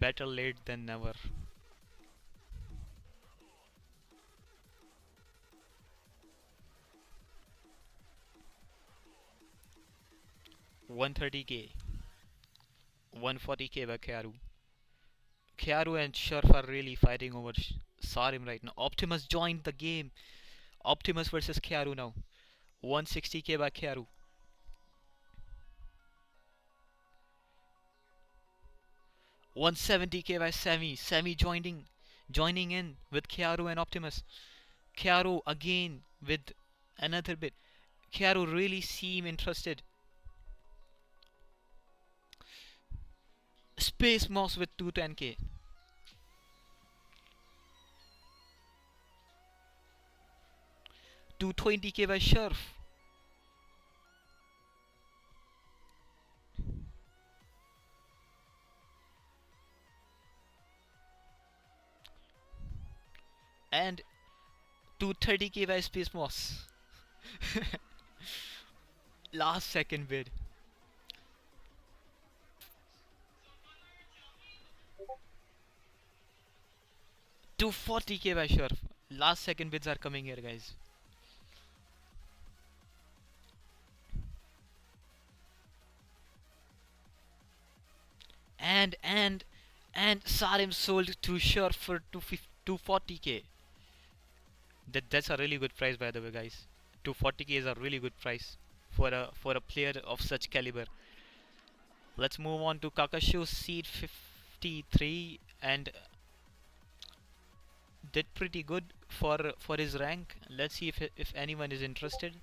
Better late than never. 130k, 140k by Kyaru. Kyaru and Shurf are really fighting over Sarim right now. Optimus joined the game. Optimus versus Kyaru now. 160k by Kyaru. 170k by Semi. Semi joining in with Kyaru and Optimus. Kyaru again with another bit. Kyaru really seem interested. Space Mouse with 210k. 220k by Shurf. And 230k by Space Mouse. Last second bid. 240k by Shurf. Last second bids are coming here, guys. And Sarim sold to Shurf for 240k. That's a really good price, by the way, guys. 240k is a really good price for a player of such caliber. Let's move on to Kakashu Seed 53 and did pretty good for his rank. Let's see if anyone is interested.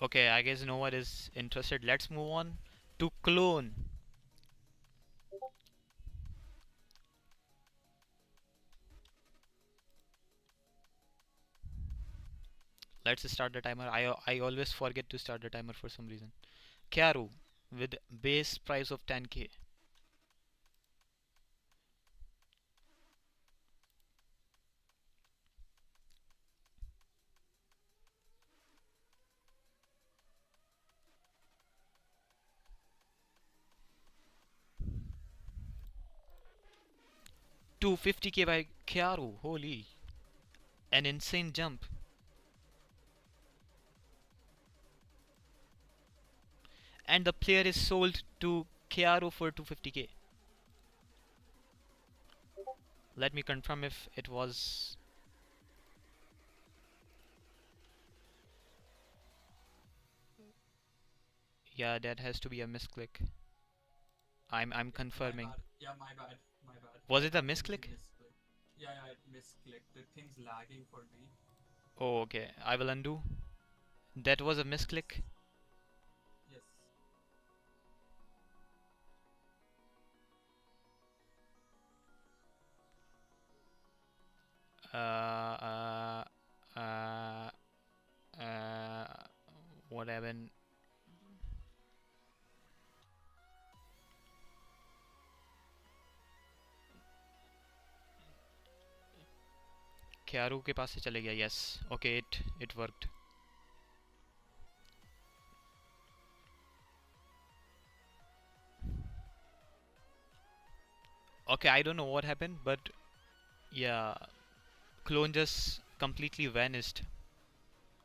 Okay, I guess no one is interested. Let's move on to Clone. Let's start the timer. I always forget to start the timer for some reason. Kyaru with base price of 10k. To 50k by Kyaru. Holy, an insane jump. And the player is sold to Kyaru for 250k. Let me confirm if it was. Yeah, that has to be a misclick. I'm confirming. My bad. Yeah, my bad. My bad. Was it a I completely misclick? misclicked. Yeah, it misclicked. The thing's lagging for me. Oh, okay. I will undo. That was a Yes. misclick. Yes. Uh, uh, uh, uh, what happened? Kyaru के पास से चले गया. Yes. Okay, it worked. Okay, I don't know what happened, but yeah, clone just completely vanished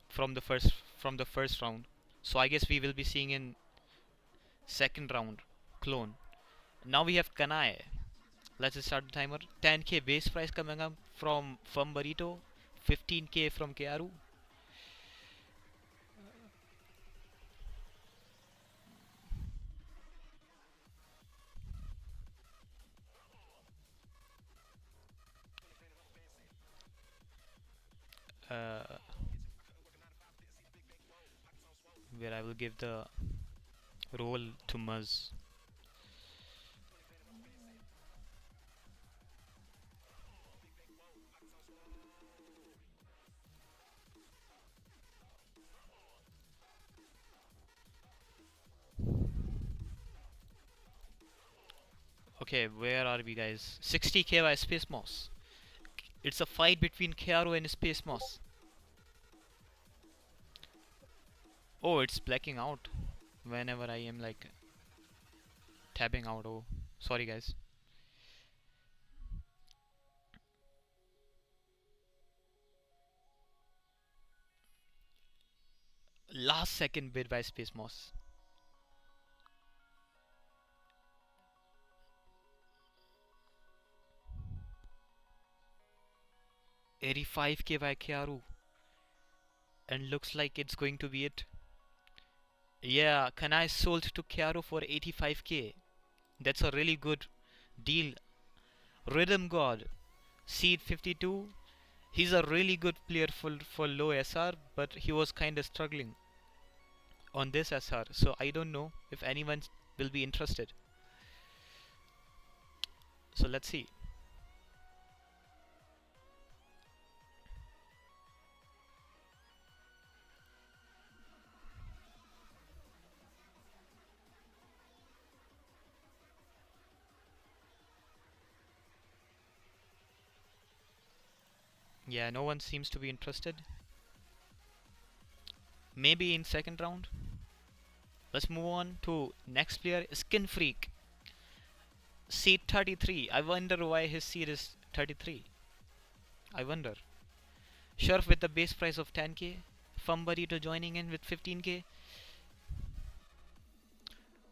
from the first round. So I guess we will be seeing in second round clone. Now we have Kanai. Let's start the timer. 10k base price coming up from Burrito, 15k from Kearu. Uh, where I will give the role to Muz. Okay, where are we, guys? 60k by Space Moss. It's a fight between Kiaru and Space Moss. Oh, it's blacking out whenever I am like tabbing out. Oh, sorry, guys. Last second bid by Space Moss. 85k by Kiaru. And looks like it's going to be it. Yeah, Kanai sold to Kiaru for 85k. That's a really good deal. Rhythm God, Seed 52. He's a really good player for low SR, but he was kinda struggling on this SR. So I don't know if anyone will be interested. So let's see. Yeah, no one seems to be interested. Maybe in second round. Let's move on to next player, Skin Freak. Seed 33. I wonder why his seed is 33. I wonder. Shurf with the base price of 10k. Fumbarito joining in with 15k.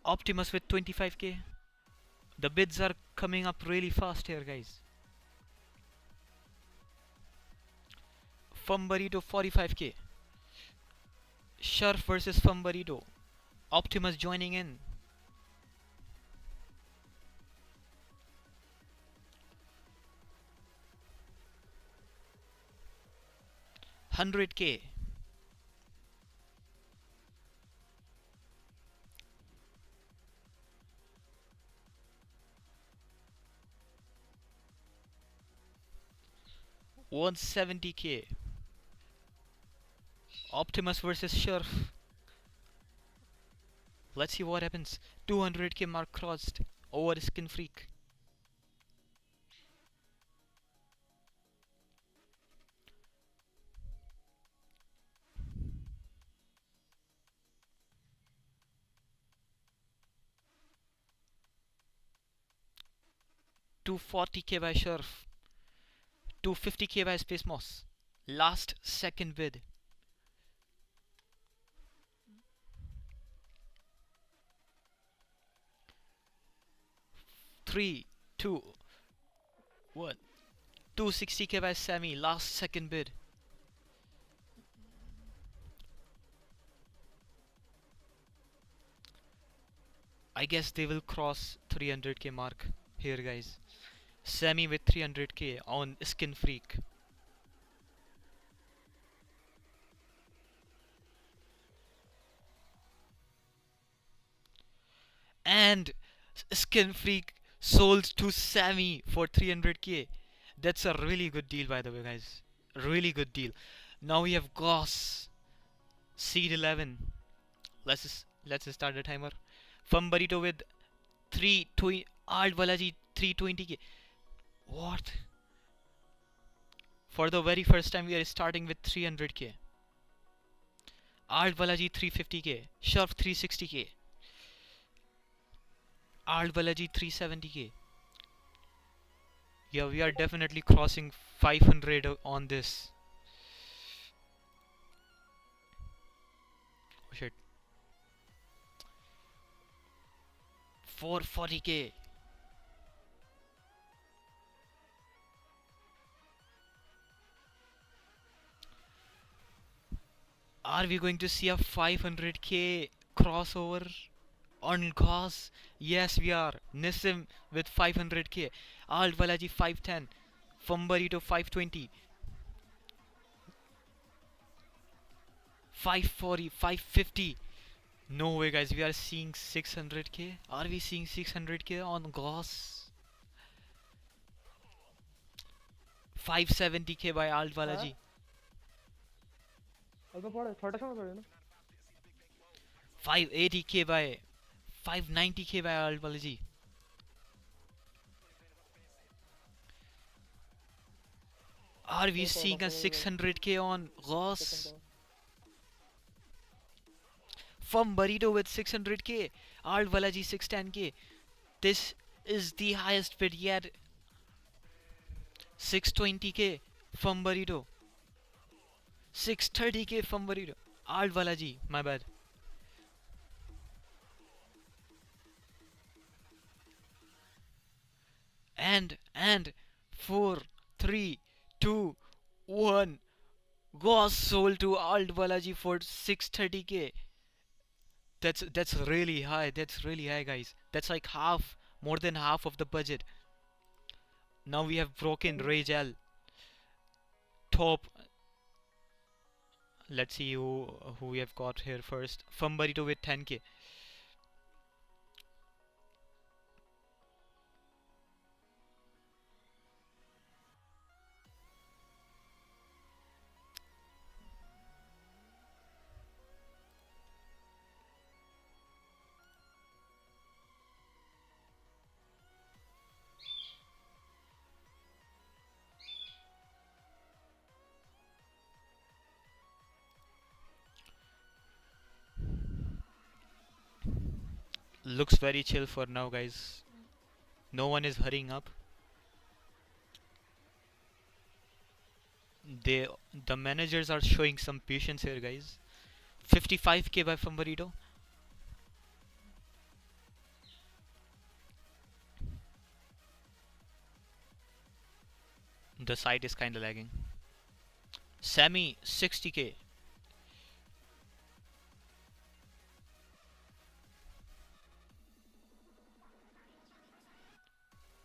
Optimus with 25k. The bids are coming up really fast here, guys. Fumbarito 45k. Shurf versus Fumbarito. Optimus joining in. 100k. 170k. Optimus versus Shurf. Let's see what happens. 200k mark crossed over Skin Freak. Two 40k by Shurf. 250k by Space Moss. Last second bid. 3, 2, 1. 260k by Sammy. Last second bid. I guess they will cross 300k mark here, guys. Sammy with 300k on Skin Freak. And Skin Freak sold to Sammy for 300k. That's a really good deal, by the way, guys. Really good deal. Now we have Goss, Seed 11. Let's start the timer. Fumbarito with 320. Art Balaji 320k. What? For the very first time, we are starting with 300k. Art Balaji 350k. Shurf 360k. Art Balaji 370k. Yeah, we are definitely crossing 500 on this. Oh shit. 440k. Are we going to see a 500k crossover on Gauss? Yes, we are. Nissim with 500k. Alt Balaji 510. Fumbarito 520. 540, 550. No way, guys. We are seeing 600k. Are we seeing 600k on Gauss? 570k by Alt হ্যাঁ Balaji. অল্প পড়ে 6টার সময় পড়ে না 580k by 590k by Alt Balaji. Are we seeing a 600k on Ross? From Burrito with 600k. Art Balaji 610k. This is the highest bid yet. 620k from Burrito. 630k from Burrito. Art Balaji, my bad. And 4, 3, 2, 1. Was sold to Alt Balaji for 630k. That's really high. That's really high, guys. That's like half, more than half of the budget. Now we have broken Rage L top. Let's see who we have got here first. Fumbarito with 10k. Looks very chill for now, guys. No one is hurrying up. They the managers are showing some patience here, guys. 55k by Fumbarito. The site is kind of lagging. Sammy 60k.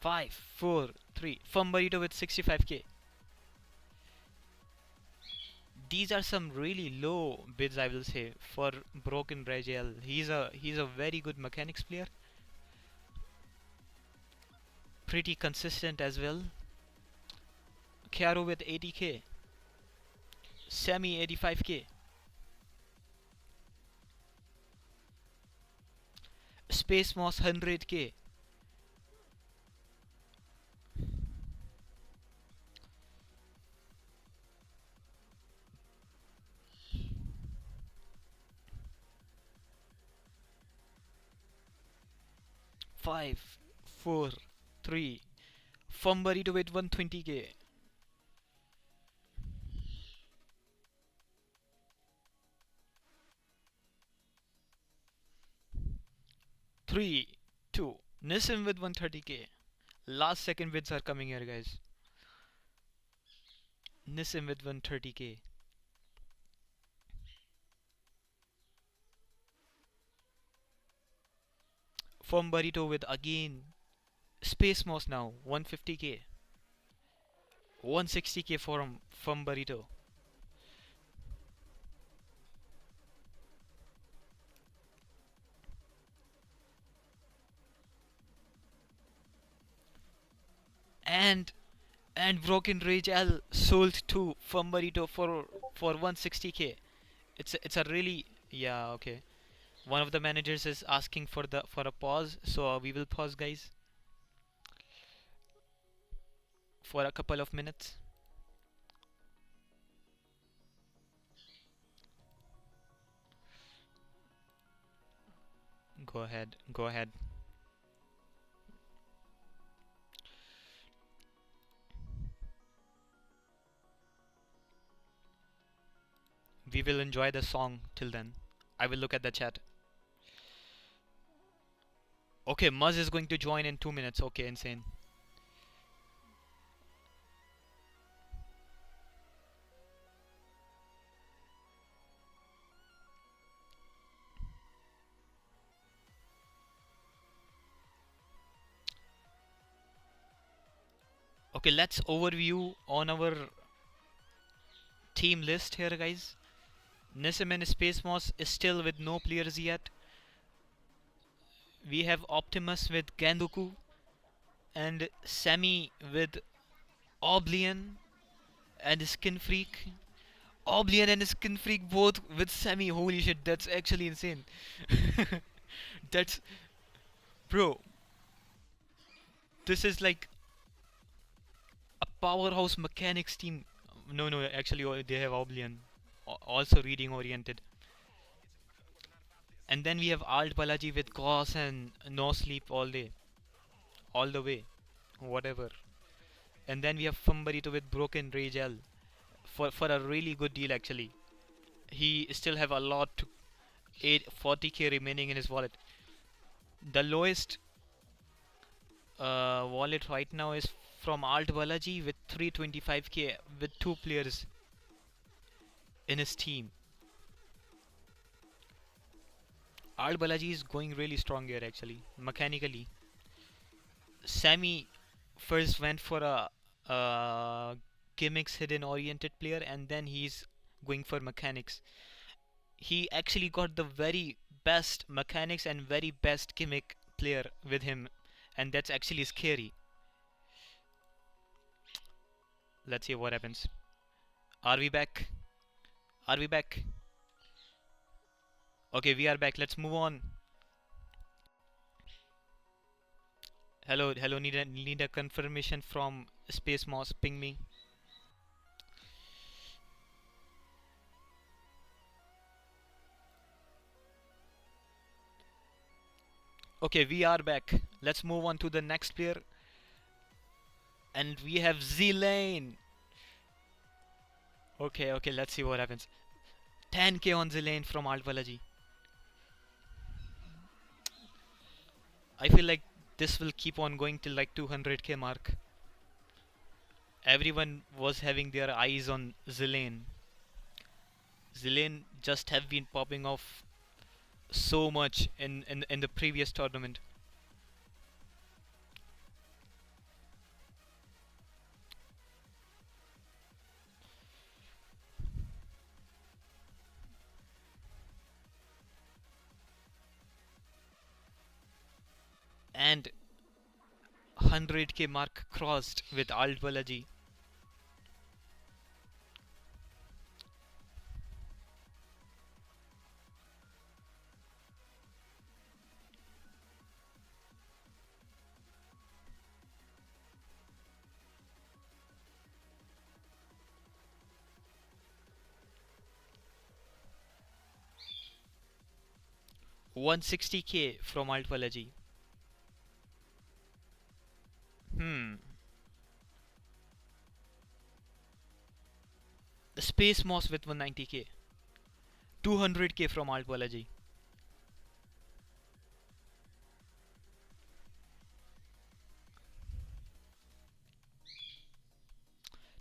5, 4, 3. Fumbarito with 65k. These are some really low bids, I will say, for Broken Ragel. He's a very good mechanics player. Pretty consistent as well. Chiaro with 80k. Sammy 85k. Space Moss 100k. 5, 4, 3. Fumbarito with 120k. 3, 2. Nissim with 130k. Last second bids are coming here, guys. Nissim with 130k. Fumbarito with again Space Moss now 150k. 160k from Burrito. And Broken Rage L sold to from Burrito for 160k. It's a really, yeah, okay. One of the managers is asking for a pause, so we will pause, guys, for a couple of minutes. Go ahead, go ahead. We will enjoy the song till then. I will look at the chat. Okay, Muzz is going to join in 2 minutes. Okay, insane. Okay, let's overview on our team list here, guys. Nissim and Space Moss is still with no players yet. We have Optimus with Gandoku and Sammy with Oblivion and Skin Freak. Oblivion and Skin Freak both with Sammy. Holy shit, that's actually insane. That's, bro, this is like a powerhouse mechanics team. No, no, actually, they have Oblivion. Also reading oriented. And then we have Alt Balaji with Cos and No Sleep all day. All the way. Whatever. And then we have Fumbarito with Broken Rage L. For a really good deal, actually. He still have a lot to 40k remaining in his wallet. The lowest wallet right now is from Alt Balaji with 325k with two players in his team. Alt Balaji is going really strong here actually, mechanically. Sammy first went for a gimmicks hidden oriented player and then he's going for mechanics. He actually got the very best mechanics and very best gimmick player with him, and that's actually scary. Let's see what happens. Are we back? Are we back? Okay, we are back. Let's move on. Hello, hello. Need a confirmation from Space Moss. Ping me. Okay, we are back. Let's move on to the next player, and we have Z Lane. Okay, okay. Let's see what happens. 10k on Z Lane from Alt Balaji. I feel like this will keep on going till like 200k mark. Everyone was having their eyes on Zilane. Zilane just have been popping off so much in the previous tournament. And 100k mark crossed with Alt Balaji. $160k from Alt Balaji. Hmm. The Space Moss with 190k. 200k from Alt Balaji.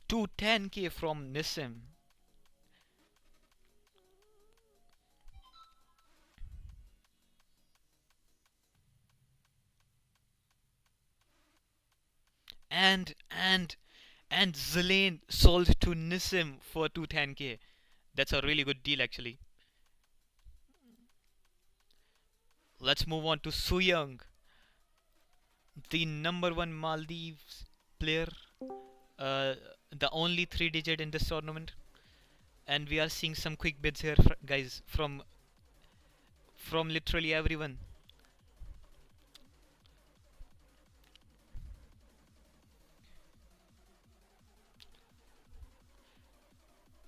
210k from Nissim. And Zilane sold to Nissim for 210k. That's a really good deal actually. Let's move on to Suyang, the number one Maldives player, uh, the only three digit in this tournament. And we are seeing some quick bids here, guys, from literally everyone.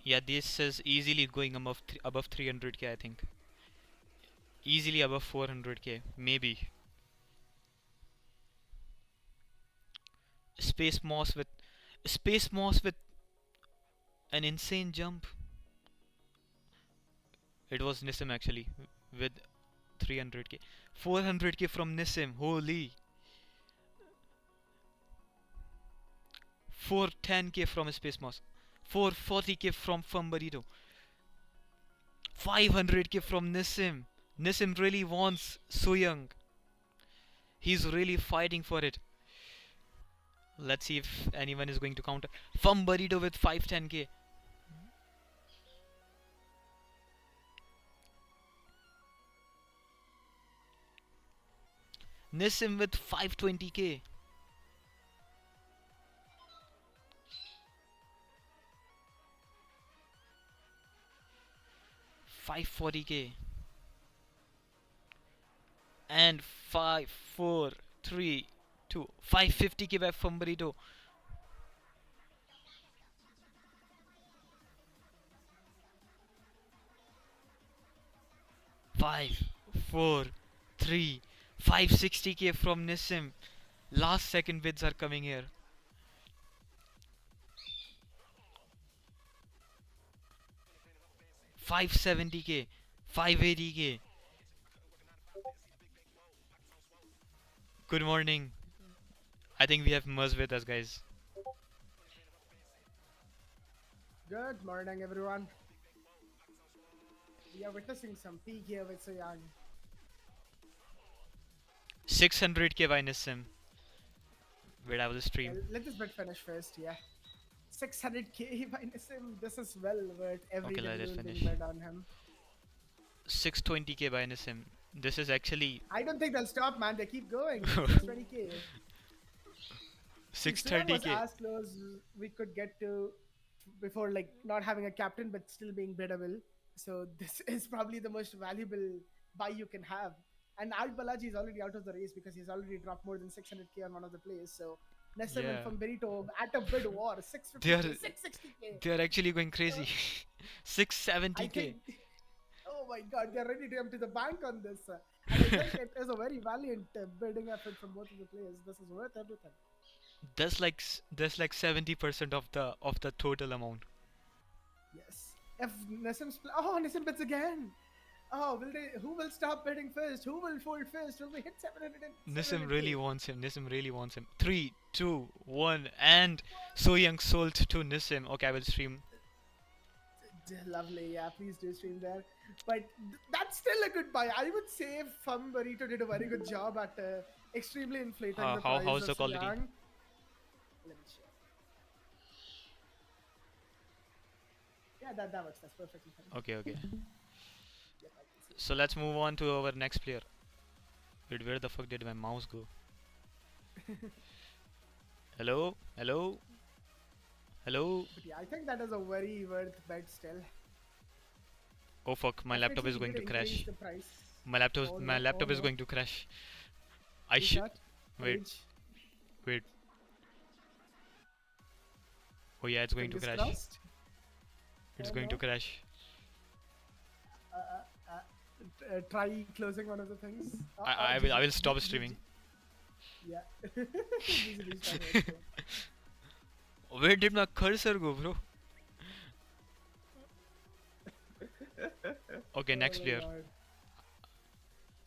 Yeah, this is easily going above 300k, I think. Easily above 400k, maybe. Space Moss with Space Moss with an insane jump. It was Nissim actually with 300k. 400k from Nissim. Holy. 410k from Space Moss. 440k from Fumbarito. 500k from Nissim. Nissim really wants Suyang. He's really fighting for it. Let's see if anyone is going to counter. Fumbarito with 510k. Nissim with 520k. 540k. And 5, 4, 3, 2. 550k by Fumbarito. 5, 4, 3, 560k from Nissim. Last second bids are coming here. 570k, 580k. Good morning. I think we have Muzz with us, guys. Good morning, everyone. We are witnessing some peak here with so young. 600k by Nissim. Wait, I will stream. Let this bit finish first, yeah. 600k minus him. This is well worth every Okay, let it doubloon being finish. bet on him. 620k by Nissim. This is actually I don't think they'll stop, man. They keep going. 620k. See, Suyang was 630k. as close we could get to before, like not having a captain but still being biddable. So this is probably the most valuable buy you can have. And Al Balaji is already out of the race because he's already dropped more than 600k on one of the plays. So Nessim and Yeah. Famberito at a bid war, They are 650k, 660k. they are actually going crazy. I 670k. think, oh my god, they're ready to empty the bank on this. And I think it is a very valiant bidding effort from both of the players. This is worth everything. That's like 70% of the total amount. Yes. If Nissim bids again. Oh, will they? Who will stop bidding first? Who will fold first? Will we hit 700 and Nissim 700k? really wants him. Nissim really wants him. 3, 2, 1, and So Young sold to Nissim. Okay, I will stream. Lovely, yeah. Please do stream there. But that's still a good buy. I would say Fum Burrito did a very good job at extremely inflating the price How's of the quality? Suyang. Let me check. Yeah, that works. That's perfectly fine. Okay, okay. Yep, I can see. So let's move on to our next player. Wait, where the fuck did my mouse go? Hello? Hello? Hello? But yeah, I think that is a very worth bet still. Oh fuck, my laptop Definitely is going did to increase crash. the price. My laptop Oh my no, oh laptop is no. going to crash. I should Restart. wait, Page. wait. Oh yeah, it's going to Fingers crash. crossed. It's Oh going to no. crash. Try closing one of the things. I will stop streaming. Yeah. Please restart it. Where did my cursor go, bro? Okay, next Oh my player. God.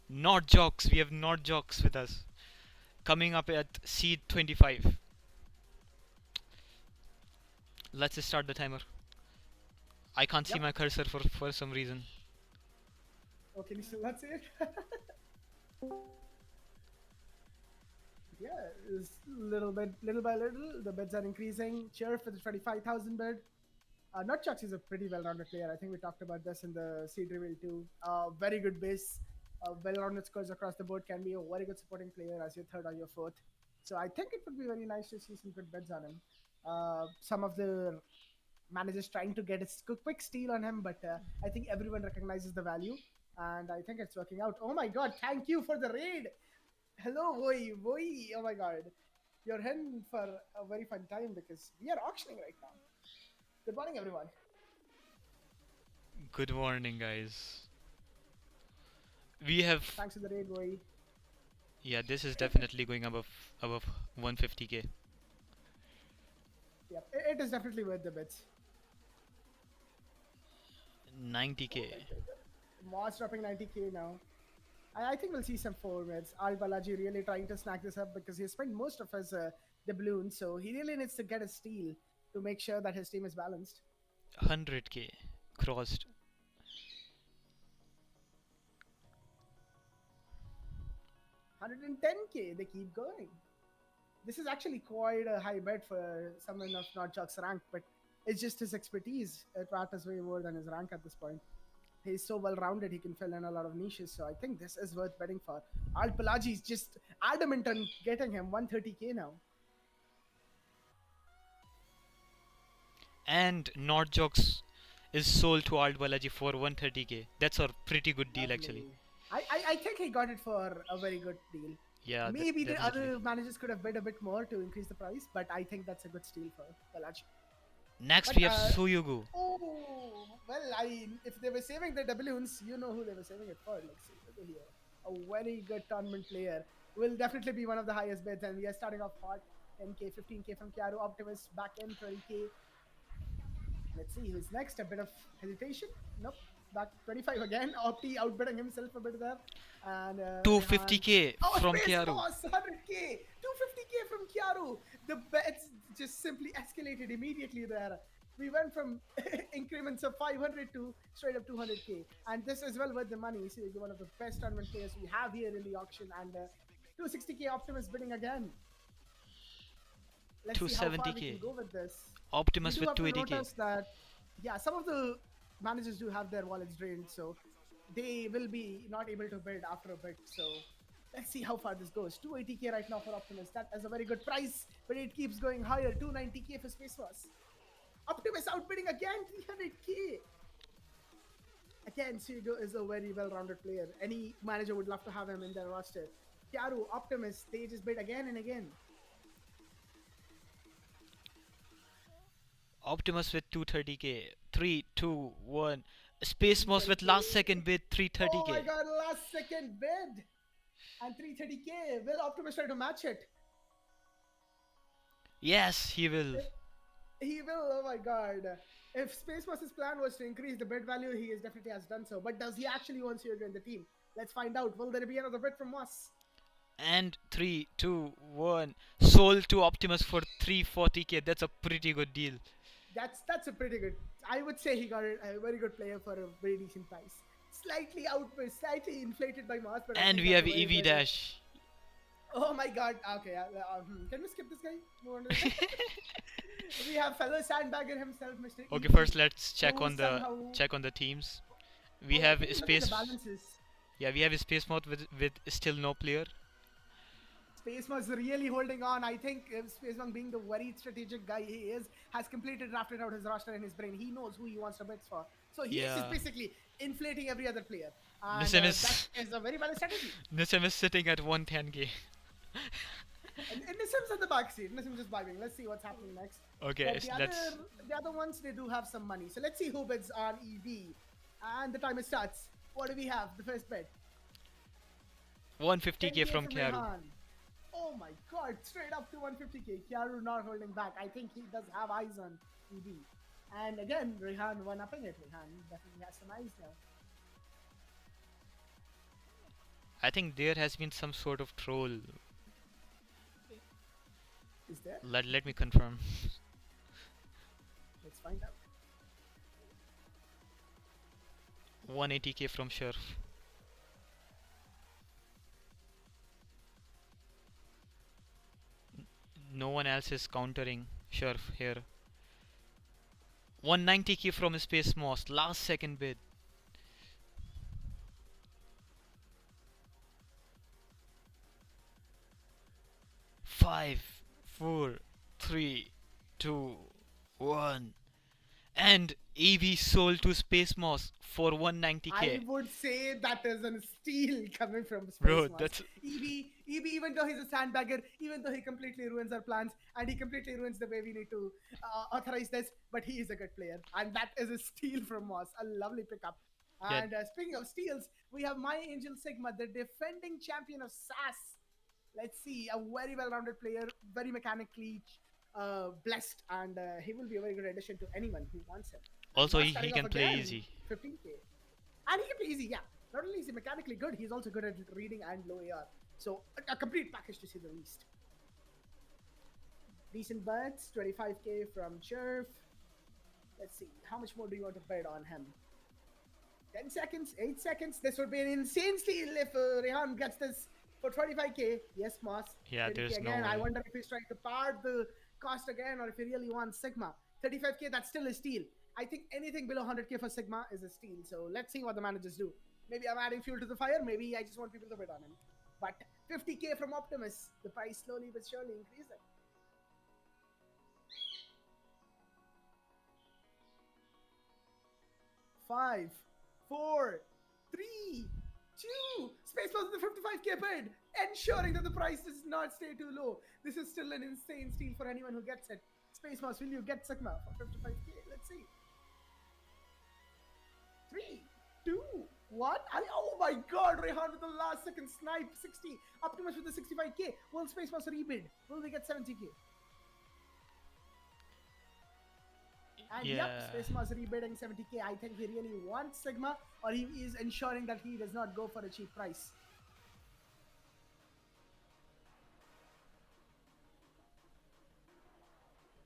Not Jocks. We have Not Jocks with us. Coming up at seed 25. Let's just start the timer. I can't see Yep. my cursor for some reason. Oh, can you still not see it? Yeah, it's little by little, the bids are increasing. Cheer for the 25,000 bid. Nutchucks is a pretty well-rounded player. I think we talked about this in the seed reveal too. Very good base, well-rounded scores across the board. Can be a very good supporting player as your third or your fourth. So I think it would be very nice to see some good bids on him. Some of the managers trying to get a quick steal on him, but I think everyone recognizes the value, and I think it's working out. Oh my god! Thank you for the raid. Hello, Voi. Oh my god, you're in for a very fun time because we are auctioning right now. Good morning, everyone. Good morning, guys. We have Thanks for the raid, Voi. yeah. This is definitely going above 150k. Yeah, it is definitely worth the bits. 90k. Moss dropping 90k now. I think we'll see some forwards. Al Balaji really trying to snag this up because he spent most of his doubloons, so he really needs to get a steal to make sure that his team is balanced. 100k crossed. 110k, they keep going. This is actually quite a high bet for someone of not Jock's rank, but it's just his expertise. It matters way more than his rank at this point. He's so well rounded, he can fill in a lot of niches. So I think this is worth betting for. Al Palaji is just adamant on getting him 130k now. And Not Jocks is sold to Alt Balaji for 130k. That's a pretty good deal actually. Lovely. I think he got it for a very good deal. Yeah, Maybe the definitely. other managers could have bid a bit more to increase the price, but I think that's a good steal for Balaji. Next But we have Soyugu. oh well, if they were saving the doubloons, you know who they were saving it for. Like Suzuki here, a very good tournament player. Will definitely be one of the highest bids, and we are starting off hot. 10k, 15k from Kyaru, Optimus back in 20k. Let's see who's next. A bit of hesitation. Nope. Back 25 again. Opti outbidding himself a bit there. And Rehan. 250k Oh, from Space Kyaru. Boss 100k. 250k from Kyaru. The bets just simply escalated immediately there. We went from increments of 500 to straight up 200k. And this is well worth the money. So one of the best tournament players we have here in the auction. And 260k Optimus bidding again. Let's see how far we can 270k. go with this. We Optimus do with have to 280k. notice that, yeah, some of the managers do have their wallets drained, so they will be not able to bid after a bit. So let's see how far this goes. 280k right now for Optimus. That is a very good price, but it keeps going higher. 290k for Space Force. Optimus outbidding again, 300k. Again, Sugo is a very well-rounded player. Any manager would love to have him in their roster. Kyaru, Optimus, they just bid again and again. Optimus with 230k. 3, 2, 1. Space Moss with last second bid Oh my 330k. god, last second bid! And 330k. Will Optimus try to match it? Yes, he will. He will. Oh my god. If Space Boss's plan was to increase the bid value, he is definitely has done so. But does he actually want to join the team? Let's find out. Will there be another bid from us? And 3, 2, 1. Sold to Optimus for 340k. That's a pretty good deal. That's a pretty good. I would say he got a very good player for a very decent price. Slightly inflated by Moss, but And we have EV Dash. Oh my god. Okay, can we skip this guy? Move on to the We have fellow sandbagger himself, Mr. Okay, EV, first let's check who on somehow. the teams. Oh We yeah, have can you look at the Space. balances? Yeah, we have a Space Moth with still no player. Space was really holding on. I think Space Monk, being the very strategic guy he is, has completely drafted out his roster in his brain. He knows who he wants to bid for. So he is just Yeah. basically inflating every other player. And Nissim that is a very valid strategy. Nissim is sitting at 110k. And Nissim's at the back seat. Nissim's just vibing. Let's see what's happening next. Okay, But the other ones, they do have some money. So let's see who bids on EV. And the timer starts. What do we have? The first bid. 150k 10K from Kyaru. Rehan. Oh my god, straight up to 150k. Kyaru not holding back. I think he does have eyes on EV. And again, Rehan one upping it. Rehan definitely has some eyes now. I think there has been some sort of troll. Is there? Let me confirm. Let's find out. 180k from Sheriff. No one else is countering Sheriff here. 190k from Space Moss. Last second bid. Five, 4, 3, 2, 1. And EV sold to Space Moss for 190k. I would say that is a steal coming from Space Bro, Moss. that's EV, even though he's a sandbagger, even though he completely ruins our plans and he completely ruins the way we need to authorize this, but he is a good player. And that is a steal from Moss. A lovely pickup. Yeah. And speaking of steals, we have My Angel Sigma, the defending champion of SAS. Let's see, a very well-rounded player, very mechanically blessed, and he will be a very good addition to anyone who wants him. Also, Moss he starting can off play again, easy. 15k. And he can play easy, yeah. Not only is he mechanically good, he's also good at reading and low AR. So, a complete package to say the least. Decent bets, 25k from Cherf. Let's see, how much more do you want to bet on him? 10 seconds, 8 seconds. This would be an insane steal if Rehan gets this for 25k. Yes, Moss. Yeah, 30K there's no again. I way. wonder if he's trying to part the cost again or if he really wants Sigma. 35k, that's still a steal. I think anything below 100k for Sigma is a steal. So let's see what the managers do. Maybe I'm adding fuel to the fire. Maybe I just want people to bid on him. But 50k from Optimus. The price slowly but surely increasing. Five, 4, 3, 2. Space Force with the 55k bid. ensuring that the price does not stay too low. This is still an insane steal for anyone who gets it. Space Mouse, will you get Sigma for 55k? Let's see. 3, 2, 1. Oh my god, Rehan with the last second snipe. 60. Optimus with the 65k. Will Space Mouse rebid? Will they get 70k? And yep, Space Mouse rebidding 70k. I think he really wants Sigma, or he is ensuring that he does not go for a cheap price.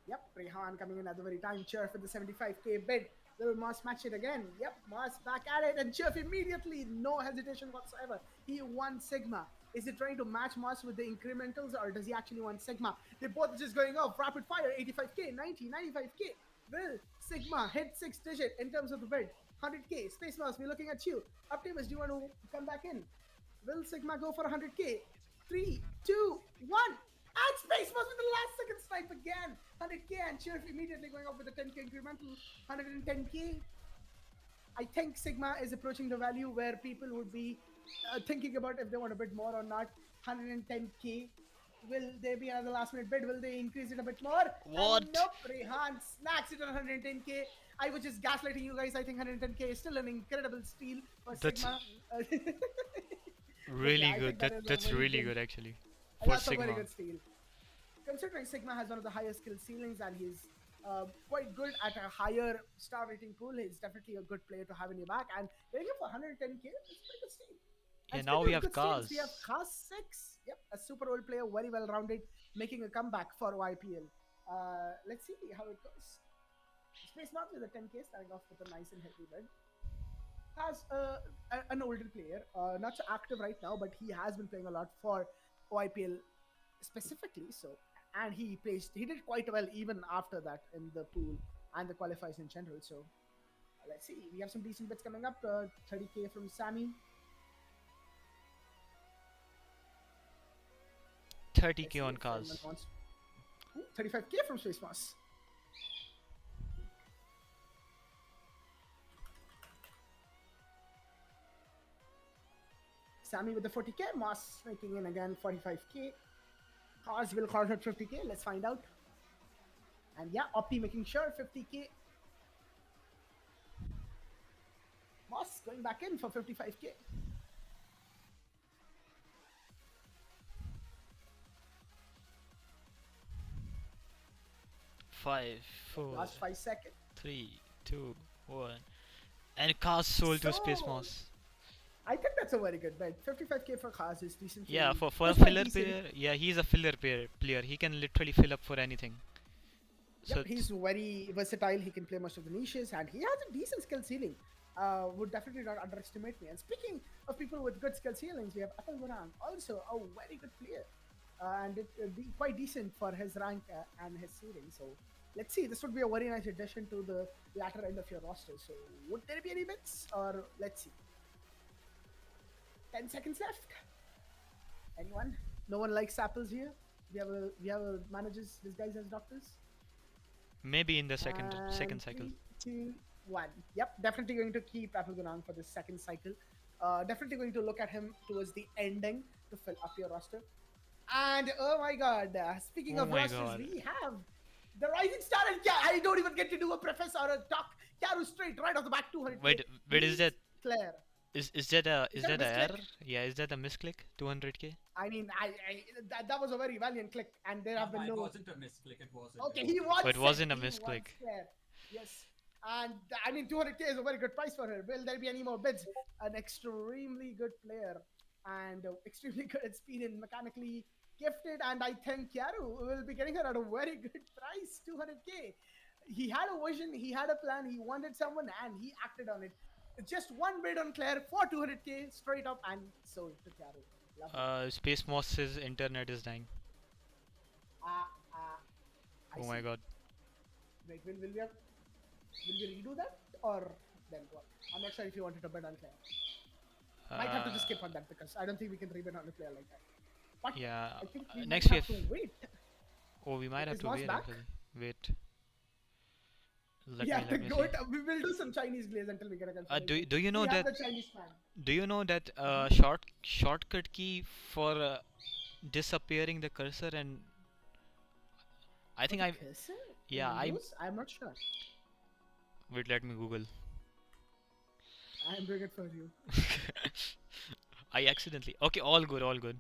Yep, Rehan coming in at the very time. Chirf with the 75k bid. Will Moss match it again? Yep, Moss back at it, and Chirf immediately, no hesitation whatsoever. He won Sigma. Is he trying to match Moss with the incrementals, or does he actually want Sigma? They're both just going off rapid fire. 85k, 90, 95k. Will Sigma hit 6 digit in terms of the bid? 100k. Space Mouse, we're looking at you. Optimus, do you want to come back in? Will Sigma go for 100k? 3, 2, 1. And Space Mouse with the last second snipe again. 100k, and Chirf immediately going up with a 10k incremental. 110k. I think Sigma is approaching the value where people would be thinking about if they want to bid more or not. 110k. Will there be another last minute bid? Will they increase it a bit more? What? And nope, Rehan snacks it on 110k. I was just gaslighting you guys. I think 110k is still an incredible steal for Sigma. Really yeah, good. That's really good actually. For That's Sigma. a very good steal. Considering Sigma has one of the highest skill ceilings and he's quite good at a higher star rating pool, he's definitely a good player to have in your back. And getting him for 110k, it's a pretty good steal. Yeah, now we have Cars. We have Cars 6. Yep, a super old player, very well rounded, making a comeback for OIPL. Let's see how it goes. Space Mouse with a 10k, starting off with a nice and healthy bid. Has an older player, not so active right now, but he has been playing a lot for OIPL specifically. So, and he did quite well even after that in the pool and the qualifiers in general. So, let's see. We have some decent bets coming up. 30k from Sammy. 30k on Cars. 35k from Space Mouse. Sammy with the 40k. Moss making in again 45k. Cars will cars at 50k. Let's find out. And yeah, Opti making sure 50k. Moss going back in for 55k. Five, 4, Last 5 seconds. 3, 2, 1. And Cars sold to Space Mouse. I think that's a very good bet. 55k for Cars is decent. Yeah, for a filler player, yeah, he's a filler player. He can literally fill up for anything. Yep, So he's very versatile. He can play most of the niches, and he has a decent skill ceiling. Would definitely not underestimate me. And speaking of people with good skill ceilings, we have Apple Gurang, also a very good player, and it would be quite decent for his rank and his ceiling. So let's see. This would be a very nice addition to the latter end of your roster. So would there be any bets, or let's see. 10 seconds left. Anyone? No one likes apples here. We have a managers disguised as doctors. maybe in the second cycle. 3, 2, 1. Yep, definitely going to keep Apple Gunang for the second cycle. Definitely going to look at him towards the ending to fill up your roster. And oh my god, speaking of rosters, we have the Rising Star, and I don't even get to do a preface or a talk. Karu straight right off the back, 200. Wait, is that Claire? Is that a misclick? error? Yeah, is that a misclick? 200k? I mean, that was a very valiant click, and there have been no. It wasn't a misclick. It wasn't. Okay, he wants. Oh, it wasn't a misclick. Yes, and I mean, 200k is a very good price for her. Will there be any more bids? An extremely good player and extremely good at speed and mechanically gifted, and I think Kyaru will be getting her at a very good price, 200k. He had a vision, he had a plan, he wanted someone, and he acted on it. Just one bid on Claire for 200k straight up and sold to Kyaru. Space Moss's internet is dying. Oh my god. Wait, will we redo that or then what? I'm not sure if you wanted to bid on Claire. Might have to just skip on that because I don't think we can rebid on a player like that. But Yeah. I think we Next we have have. to wait. Oh, we might have Is to Moss wait back? actually. Wait. Yeah, the let me see. goat. We will do some Chinese glaze until we get a confirmation. Do you We know have that the Chinese man. Uh-huh. shortcut key for disappearing the cursor? And I For think the I cursor in yeah I Windows, I'm not sure. wait, let me Google. I'm doing it for you. I accidentally. Okay, all good, all good,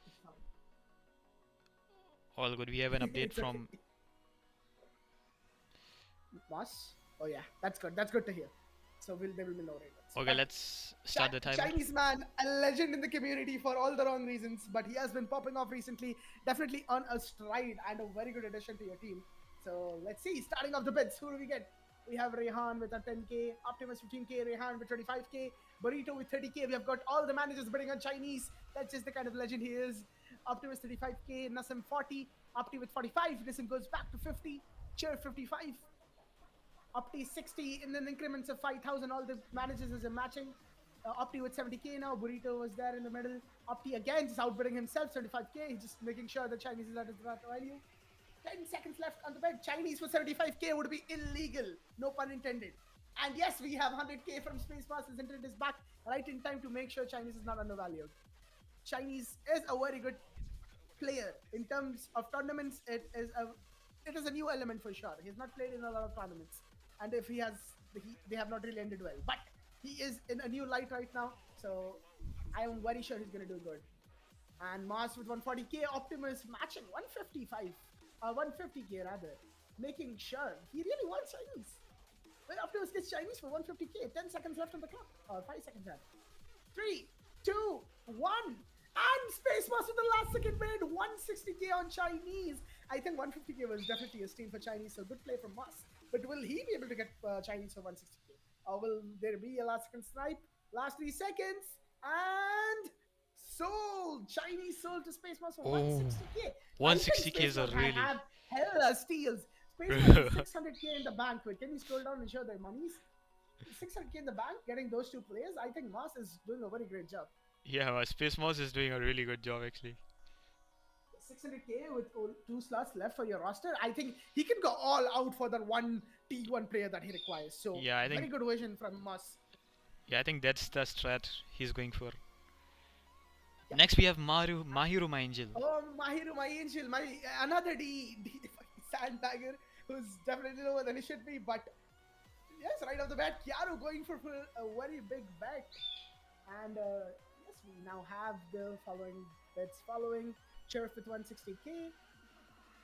It's fine. all good. We have an update It's okay. from. Boss? Oh yeah, that's good. That's good to hear. So there will be no regrets. Okay, But let's start the timer. Chinese man, a legend in the community for all the wrong reasons, but he has been popping off recently. Definitely on a stride and a very good addition to your team. So let's see. Starting off the bids, who do we get? We have Rehan with a 10k, Optimus 15k, Rehan with 25k, Burrito with 30k. We have got all the managers bidding on Chinese. That's just the kind of legend he is. Optimus 35k, Nassim 40, Opti with 45. Nassim goes back to 50, Chair 55, Opti 60 in the increments of 5,000. All the managers is matching. Opti with 70k now. Burrito was there in the middle. Opti again just outbidding himself, 75k. He's just making sure the Chinese is at his right value. 10 seconds left on the bed. Chinese for 75k would be illegal. No pun intended. And yes, we have 100k from Space Masters. Internet is back right in time to make sure Chinese is not undervalued. Chinese is a very good player in terms of tournaments. It is a new element for sure. He's not played in a lot of tournaments, and if he has, they have not really ended well. But he is in a new light right now, so I am very sure he's gonna do good. And Mars with 140k, Optimus matching 155, 150k rather, making sure he really wants Chinese. When Optimus gets Chinese for 150k, 10 seconds left on the clock, or 5 seconds left. 3, 2, 1. And Space Master the last second bid, 160k on Chinese. I think 150k was definitely a steal for Chinese, so good play from us. But will he be able to get Chinese for 160k? Or will there be a last second snipe? Last 3 seconds. And sold! Chinese sold to Space Master for Oh, 160k. I think 160k Space is a Master really. have hella steals. Space Master 600k in the bank. Wait, can you scroll down and show their monies? 600k in the bank, getting those two players. I think Moss is doing a very great job. Yeah, Space Mouse is doing a really good job actually. 600k with two slots left for your roster. I think he can go all out for that one T1 player that he requires. So Yeah, very good vision from Moss. I think that's the strat he's going for. Yeah. Next we have Mahiru my angel. Oh, Mahiru, my angel, my another D sandbagger who's definitely lower than he should be. But yes, right off the bat, Kyaru going for a very big bet. And yes, we now have the following bets following. Sheriff with 160k.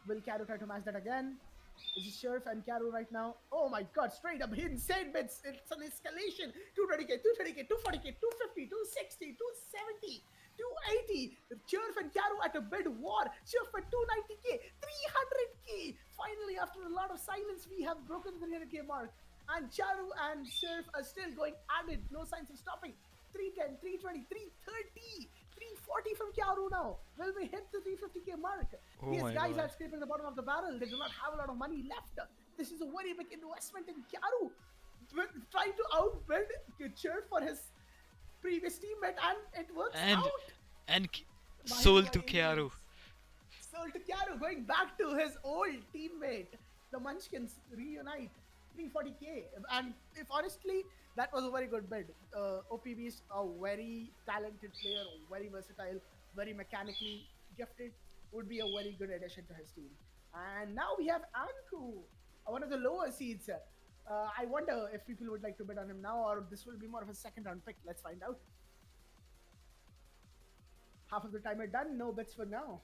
Will Kyaru try to match that again? This is Sheriff and Kyaru right now. Oh my god, straight up insane bets. It's an escalation. 220k, 230k, 240k, 250, 260, 270. 280. Sheriff and Kyaru at a bid war. Sheriff at 290k, 300k. Finally, after a lot of silence, we have broken the 300k mark. And Charu and Surf are still going at it. No signs of stopping. 310, 320, 330, 340 from Kyaru now. Will we hit the 350k mark? Oh These my guys god. are scraping the bottom of the barrel. They do not have a lot of money left. This is a very big investment in Kyaru. Trying to outbid Kitcher for his previous teammate, and it works And out. and Mahiru sold to Kyaru. Sold to Kyaru, going back to his old teammate. The Munchkins reunite. 340k. And if honestly, that was a very good bid. OPB is a very talented player, very versatile, very mechanically gifted. Would be a very good addition to his team. And now we have Anku, one of the lower seeds. I wonder if people would like to bid on him now, or this will be more of a second round pick. Let's find out. Half of the timer done. No bets for now.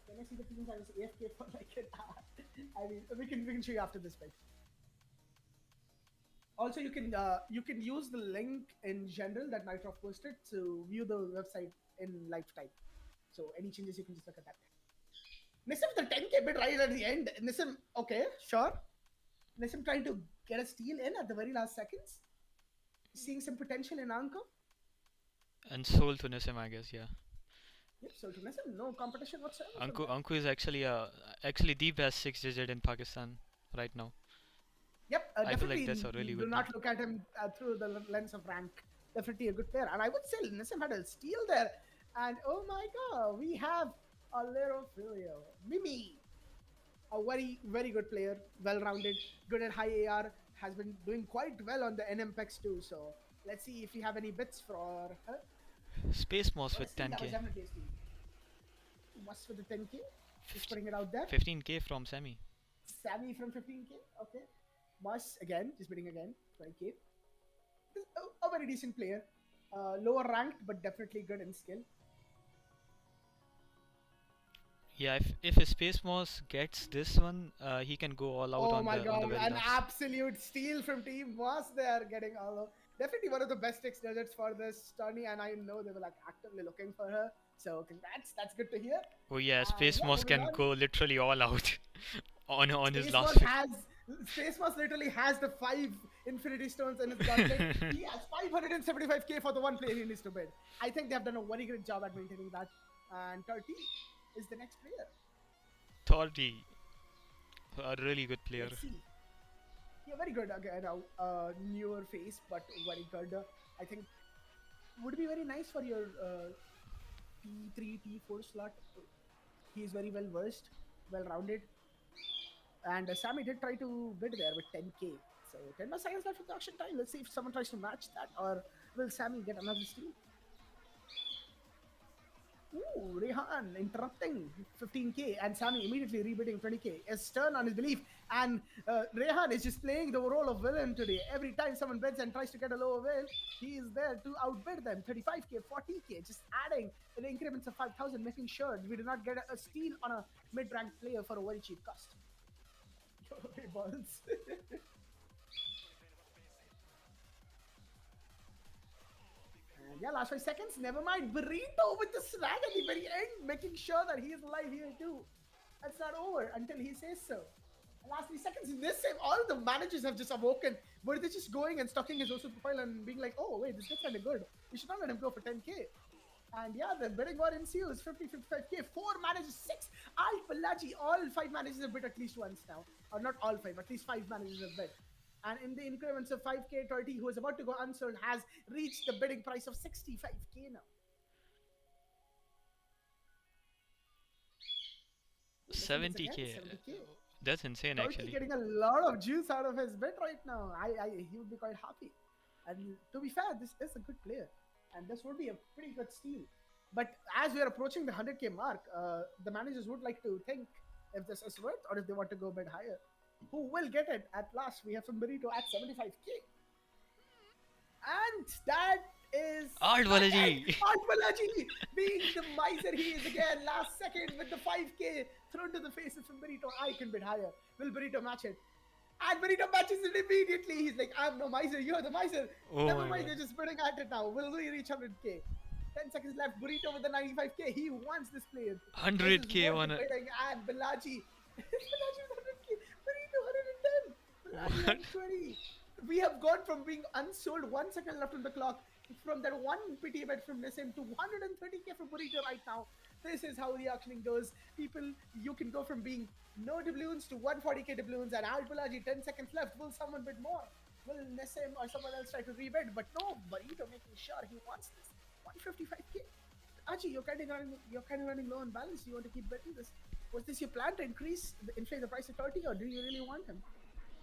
Can I see the teams? I was AFK for like an hour. I mean, we can show you after this bit. Also, you can use the link in general that Nightroff posted to view the website in lifetime. So any changes you can just look at that. Nissim the 10k bid right at the end. Nissim, okay, sure. Nissim trying to get a steal in at the very last seconds. Seeing some potential in Anko. And sold to Nissim, I guess. Yeah. Yep, so to Nissim, no competition whatsoever. Anku is actually the best 6 digit in Pakistan right now. Yep, I feel like definitely that's a really do good not bid. look at him through the lens of rank. Definitely a good player. And I would say Nissim had a steal there. And oh my god, we have a little Filio. Mimi. A A very good player, well-rounded, good at high AR, has been doing quite well on the NMPEX too. So let's see if we have any bits for her. Space Moss What a with steal! That was 10k. definitely a steal. Must with the 10k, just putting it out there. 15k from Semi. Sammy from 15k. Okay. Must again, just bidding again, 20k. A very decent player. Lower ranked, but definitely good in skill. Yeah, if Space Moss gets this one, he can go all out Oh my on the god, very an last. absolute steal from Team Was there, getting all of, definitely one of the best X deserts for this tourney, and I know they were like actively looking for her. So congrats, that's good to hear. Oh yeah, And Space yeah, Moss moving can on. go literally all out on his Space last Moss pick. has Space Moss literally has the 5 Infinity Stones in his gauntlet. He has 575k for the one player he needs to bid. I think they have done a very great job at maintaining that. And 30 is the next player. 30, a really good player. Let's see. Yeah, very good. Again, newer face, but very good. I think would be very nice for your T3, T4 slot. He is very well versed, well rounded. And Sammy did try to bid there with 10k. So 10 more seconds left of the auction time. Let's see if someone tries to match that, or will Sammy get another steal? Ooh, Rehan interrupting 15k, and Sammy immediately rebidding 20k. A stern on his belief, and Rehan is just playing the role of villain today. Every time someone bids and tries to get a lower win, he is there to outbid them. 35k, 40k, just adding in increments of 5,000, making sure we do not get a steal on a mid-ranked player for a very cheap cost. Balls. And yeah, last 5 seconds. Never mind. Burrito with the swag at the very end, making sure that he is alive here too. It's not over until he says so. And last 3 seconds. In this save, all the managers have just awoken. But they're just going and stalking his OSU profile and being like, oh, wait, this gets kind of good. We should not let him go for 10k. And yeah, the bidding war ensues. 50, 55k. 4 managers, 6. Al Balaji. All 5 managers have bid at least once now. Or not all 5, at least 5 managers have bid. And in the increments of 5k, 30, who is about to go unsold, has reached the bidding price of 65k now. Listen this again, 70k. 70k. That's insane 30 actually. getting a lot of juice out of his bid right now. He would be quite happy. And to be fair, this is a good player. And this would be a pretty good steal. But as we are approaching the 100k mark, the managers would like to think if this is worth or if they want to go a bit higher. Who will get it at last? We have some Burrito at 75k. And that is Art Balaji. Art Balaji being the miser he is again. Last second with the 5k thrown to the face of Burrito. I can bid higher. Will Burrito match it? And Burrito matches it immediately. He's like, I'm no miser, you're the miser. Oh Never my mind, god. they're just bidding at it now. Will we reach 100k? 10 seconds left. Burrito with the 95k. He wants this player. This is 100k worth on the a. bidding. And Balaji. Balaji with 100k. Burrito 110. Balaji 120. We have gone from being unsold 1 second left on the clock from that one pity bet from Nissim to 130k from Burrito right now. This is how the auctioning goes. People, you can go from being no doubloons to 140k doubloons, and Al Balaji 10 seconds left. Will someone bid more? Will Nissim or someone else try to rebid? But no, Burrito making sure he wants this. 155k. Aji, you're kind of running low on balance. You want to keep betting this? Was this your plan to inflate the price to 30, or do you really want him?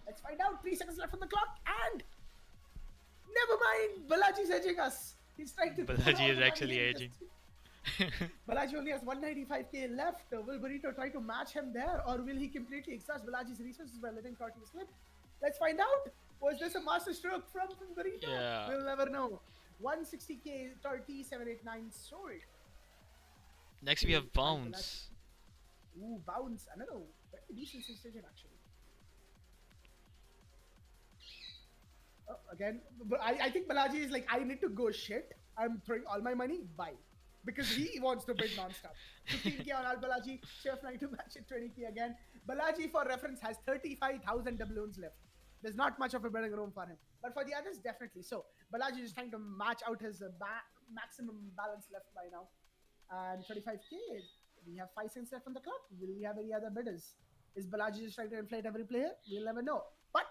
Let's find out. 3 seconds left on the clock, and never mind. Balaji's edging us. He's trying to. Balaji is actually edging. Balaji only has 195k left. Will Burrito try to match him there, or will he completely exhaust Balaji's resources by letting Torty slip? Let's find out. Was this a master stroke from Burrito? Yeah. We'll never know. 160k Torty 789 sold. Next we have Bounce. Ooh, Bounce. Another very decent sensation actually. Oh, again, but I think Balaji is like, I need to go shit. I'm throwing all my money. Buy. Because he wants to bid non-stop. 15k on Al Balaji. Chef trying to match it 20k again. Balaji, for reference, has 35,000 doubloons left. There's not much of a bidding room for him. But for the others, definitely. So, Balaji is trying to match out his maximum balance left by now. And 35k. We have 5 cents left on the clock. Will we have any other bidders? Is Balaji just trying to inflate every player? We'll never know. But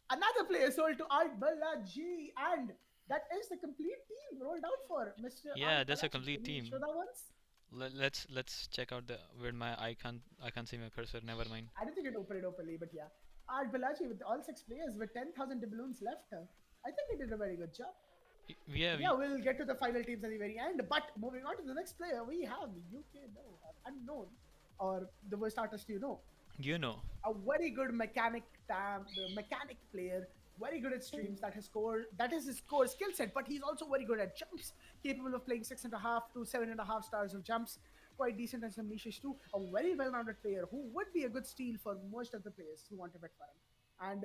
another player sold to Art Balaji, and that is the complete team rolled out for Mr. Yeah, Art that's a Balaji. complete Can you team. show that once? Let's check out the where my I can't see my cursor. Never mind. I don't think it opened it openly, but yeah. Art Balaji with all 6 players with 10,000 doubloons left. I think he did a very good job. Yeah, But yeah, we'll get to the final teams at the very end. But moving on to the next player, we have UK no unknown or the worst artist you know. you know. A very good mechanic player, very good at streams. That is his core skill set. But he's also very good at jumps, capable of playing 6.5 to 7.5 stars of jumps. Quite decent at some niches too. A very well-rounded player who would be a good steal for most of the players who want to bet for him. And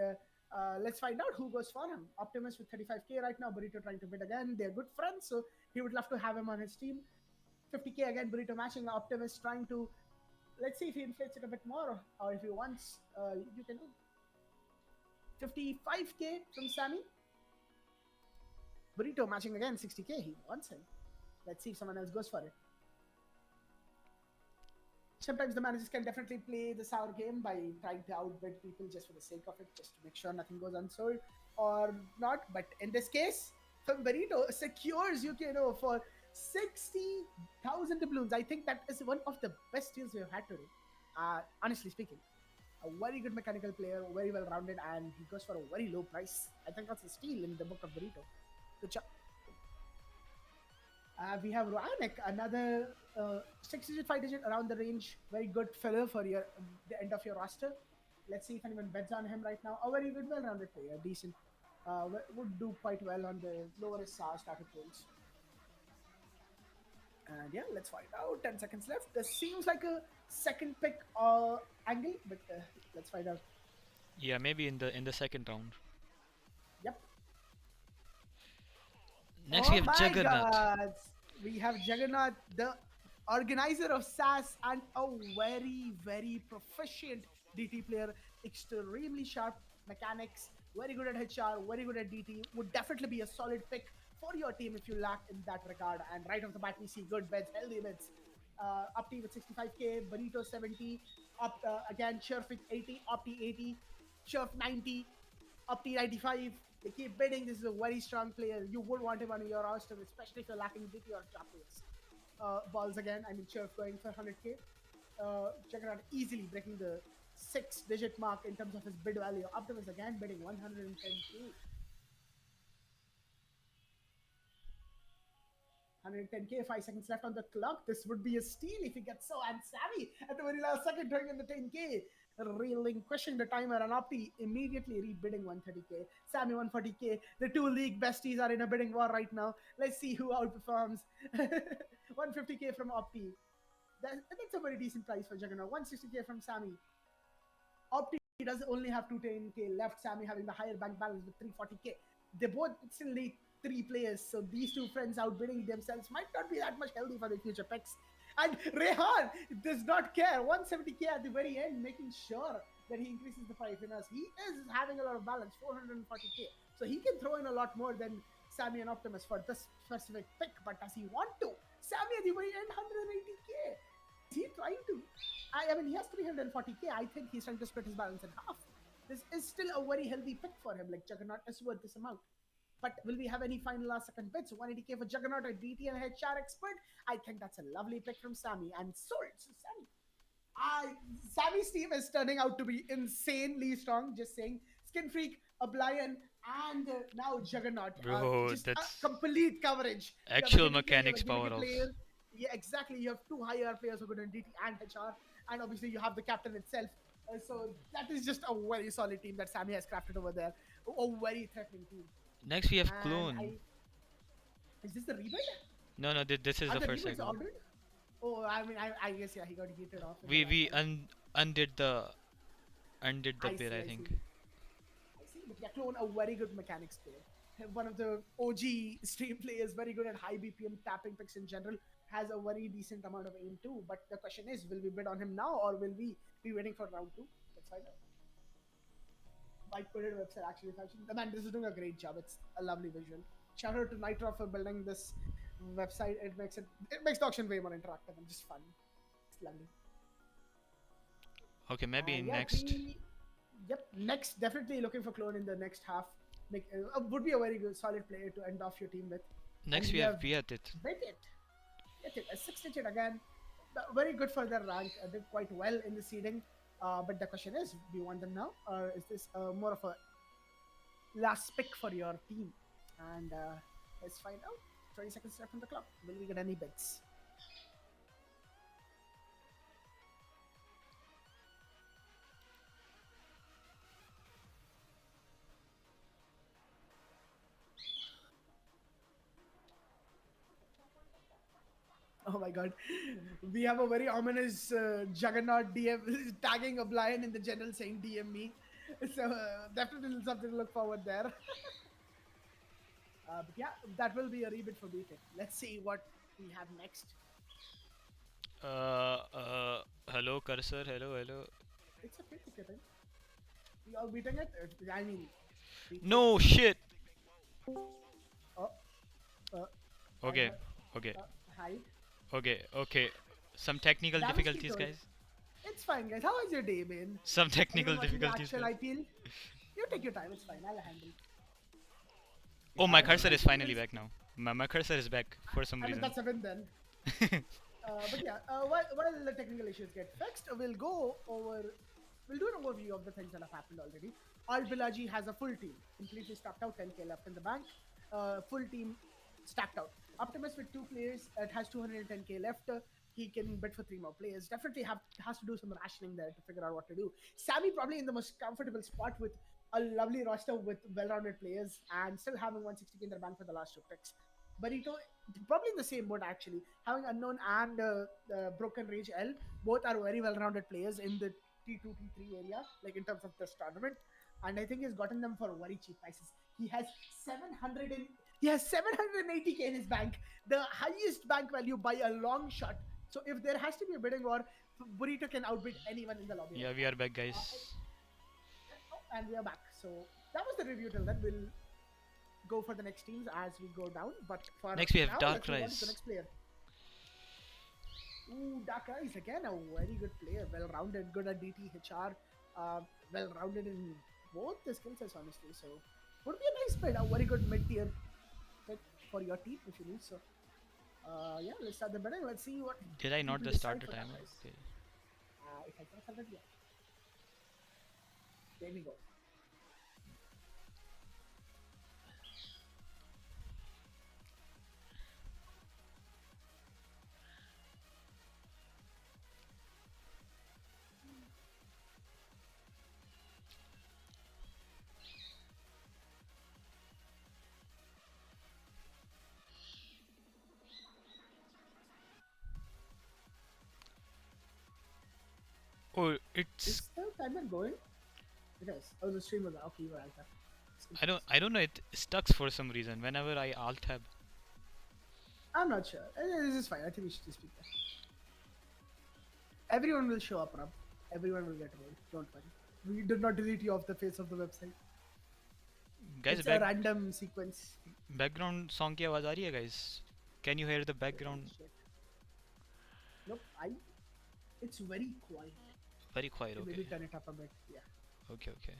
let's find out who goes for him. Optimus with 35k right now. Burrito trying to bid again. They're good friends, so he would love to have him on his team. 50k again. Burrito matching. Optimus trying to. Let's see if he inflates it a bit more, or if he wants, you can do 55k from Sammy. Burrito matching again 60k. He wants him. Let's see if someone else goes for it. Sometimes the managers can definitely play the sour game by trying to outbid people just for the sake of it, just to make sure nothing goes unsold or not. But in this case, Burrito secures UKNO for 60,000 doubloons. I think that is one of the best deals we've had today. Honestly speaking, a very good mechanical player, very well rounded, and he goes for a very low price. I think that's a steal in the book of Burrito. Good job. We have Roanek, another 6-digit, 5-digit around the range. Very good filler for the end of your roster. Let's see if anyone bets on him right now. A very good, well-rounded player, decent. Would do quite well on the lower starter pools. And yeah, let's find out. 10 seconds left. This seems like a second pick angle, but let's find out. Yeah, maybe in the second round. Yep. Next we have my Juggernaut. God. We have Juggernaut, the organizer of SAS, and a very, very proficient DT player. Extremely sharp mechanics, very good at HR, very good at DT. Would definitely be a solid pick for your team if you lack in that regard. And right off the bat, we see good bets, healthy bets. Opti with 65k, Burrito 70, again, Sheriff with 80, Opti 80, Sheriff 90, Opti 95. They keep bidding. This is a very strong player. You would want him on your roster, especially if you're lacking DT or sharp players. Balls again. I mean, Sheriff going for 100k. Juggernaut easily breaking the 6-digit mark in terms of his bid value. Optimus again bidding 110k. 110k, 5 seconds left on the clock. This would be a steal if he gets so. And Sammy at the very last second throwing in the 10k. Relinquishing the timer, and Opti immediately rebidding 130k. Sammy 140k. The two league besties are in a bidding war right now. Let's see who outperforms. 150k from Opti. That's a very decent price for Juggernaut. 160k from Sammy. Opti does only have 210k left. Sammy having the higher bank balance with 340k. They both still need 3 players, so these two friends outbidding themselves might not be that much healthy for the future picks. And Rehan does not care. 170k at the very end, making sure that he increases the 5 winners. He is having a lot of balance, 440k. So he can throw in a lot more than Sammy and Optimus for this specific pick. But does he want to? Sammy at the very end, 180k. Is he trying to? I mean, he has 340k. I think he's trying to split his balance in half. This is still a very healthy pick for him. Like, Juggernaut is worth this amount. But will we have any final last second bids? 180k for Juggernaut, a DT and HR expert. I think that's a lovely pick from Sammy. And sold. So Sammy. Sammy's team is turning out to be insanely strong. Just saying. Skin Freak, Oblivion, and now Juggernaut. Bro, just that's complete coverage. actual mechanics powerhouse. Yeah, exactly. You have 2 higher players who are good in DT and HR. And obviously you have the captain itself. So that is just a very solid team that Sammy has crafted over there. A very threatening team. Next we have Clone. Is this the rebid? No, this is the first segment. Ordered? Oh, I mean, I guess yeah, he got heated off. We undid the bid, I think. I see, but yeah, Clone, a very good mechanics player. One of the OG stream players, very good at high BPM tapping picks in general. Has a very decent amount of aim too. But the question is, will we bid on him now or will we be waiting for round 2? Let's find out. White-coded website actually functions. The man, this is doing a great job. It's a lovely visual. Shout out to Nitro for building this website. It makes the auction way more interactive and just fun. It's lovely. Okay, maybe next. Yep, next. Definitely looking for Clone in the next half. Would be a very good, solid player to end off your team with. Next we have Beat It. Bet it. A 6-digit again. very good for their rank. Did quite well in the seeding. But the question is, do you want them now, or is this more of a last pick for your team? And let's find out. 20 seconds left on the clock. Will we get any bids? Oh my god. We have a very ominous Juggernaut DM tagging a blind in the general saying DM me. So definitely something to look forward there. But yeah, that will be a rebid for BTech. Let's see what we have next. Hello, cursor. Hello, hello. It's okay, take your time. We all beating it? I mean, No shit. Oh, uh, Okay, hide, okay, hide. okay. Some technical Damage difficulties, control. guys. It's fine, guys. How was your day, man? Some technical Anyone watching the difficulties, actual guys. IPL? You take your time. It's fine. I'll handle. Oh, my I don't cursor know. is finally back now. My cursor is back for some I mean, reason. that's a win then. But yeah, while the technical issues get fixed, we'll go over. We'll do an overview of the things that have happened already. Al-Bilaji has a full team, completely stacked out, 10k left in the bank. Full team stacked out. Optimus with 2 players, it has 210k left. He can bid for 3 more players. Definitely has to do some rationing there to figure out what to do. Sammy probably in the most comfortable spot with a lovely roster with well-rounded players and still having 160k in their bank for the last 2 picks. Burrito probably in the same boat actually. Having Unknown and Broken Rage L, both are very well-rounded players in the T2, T3 area, like in terms of this tournament. And I think he's gotten them for very cheap prices. He has 780k in his bank, the highest bank value by a long shot. So if there has to be a bidding war, Burrito can outbid anyone in the lobby. Yeah, Right we now. are back, guys. And we are back. So that was the review till then. We'll go for the next teams as we go down. But for Next we have now, Dark let's move on to the Rise. next player. Ooh, Dark Rise again, a very good player, well-rounded, good at DTHR, well-rounded in both the skill sets, honestly. So would be a nice bid, a very good mid-tier pick for your team if you need. So yeah, let's start the bidding. Let's see what Did I not people the start decide the for Dark timer? Rise. Okay. It has not started yet. There we go. Oh, Is the timer going? It is. Oh, the stream was okay. You were right. I don't know. It stucks for some reason. Whenever I alt tab. I'm not sure. This is fine. I think we should just keep that. Everyone will show up, Rob. Everyone will get rolled. Don't worry. We did not delete you off the face of the website. Guys, It's a random sequence. background song की आवाज आ रही है, guys? Can you hear the background? Shit. Nope. It's very quiet. Very quiet. Okay, Okay. maybe turn it up a bit. Yeah. Okay. Okay.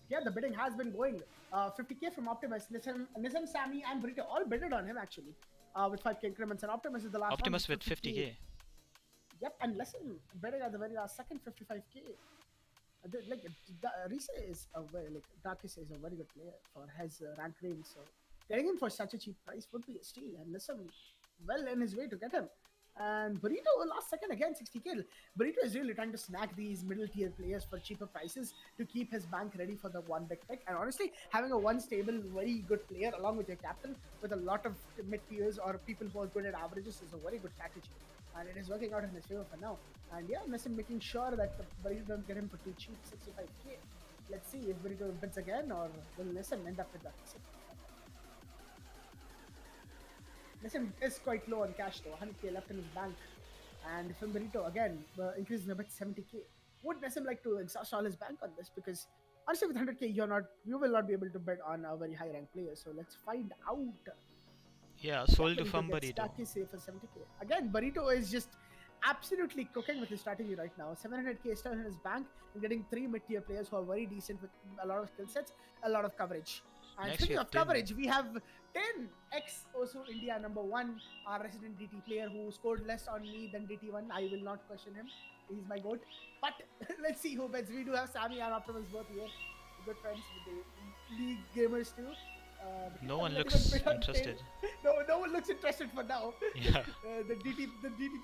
Yeah, the bidding has been going. 50k from Optimus, Nissan, Sammy, and Burrito all bidded on him actually. With 5k increments, and Optimus is the last Optimus one with 50k. Yep, and listen, bidding at the very last second, 55k. Like Risa is a very like Darkis is a very good player for his rank range. So getting him for such a cheap price would be a steal. And listen, well in his way to get him. And Burrito last second again 60k. Burrito is really trying to snag these middle tier players for cheaper prices to keep his bank ready for the one big pick. And honestly, having a one stable, very good player along with your captain with a lot of mid tiers or people who are good at averages is a very good strategy. And it is working out in his favor for now. And yeah, Nissan making sure that the Burrito don't get him for too cheap, 65k. Let's see if Burrito bids again or will Nissan end up with that. Nissan is quite low on cash though, 100k left in his bank. And if Burrito again increases a bit 70k, would Nissan like to exhaust all his bank on this? Because honestly, with 100k, you will not be able to bid on a very high rank player. So let's find out. Yeah, sold to Burrito from gets Burrito. Taki safe for 70k. Again, Burrito is just absolutely cooking with his strategy right now. 700k still in his bank and getting three mid-tier players who are very decent with a lot of skill sets, a lot of coverage. And Next we speaking have of Tim. coverage, we have 10 ex Osu India number one, our resident DT player who scored less on me than DT1. I will not question him. He's my goat. But let's see who bets. We do have Sammy and Optimus both here. Good friends with the league gamers too. But No yeah, one letting us looks bid on interested. no one looks interested for now. Yeah. The DT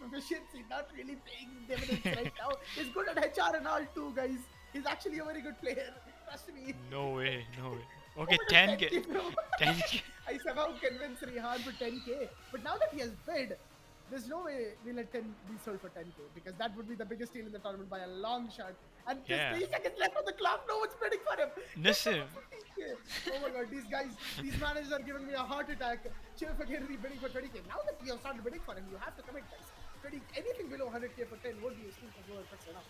proficiency not really paying dividends right now. He's good at HR and all too, guys. He's actually a very good player. Trust me. No way. No way. Oh Okay, my god, 10k. 10k bro. 10k. I somehow convinced Rehan for 10k. But now that he has bid, there's no way we let him be sold for 10k because that would be the biggest deal in the tournament by a long shot. And just Yeah. 3 seconds left on the clock, no one's bidding for him. Nissim. 15K. Oh my god, these guys, these managers are giving me a heart attack. Cheer for Henry bidding for 20k. Now that you have started bidding for him, you have to commit, guys. Anything below 100k for 10 would be a steal for goal enough.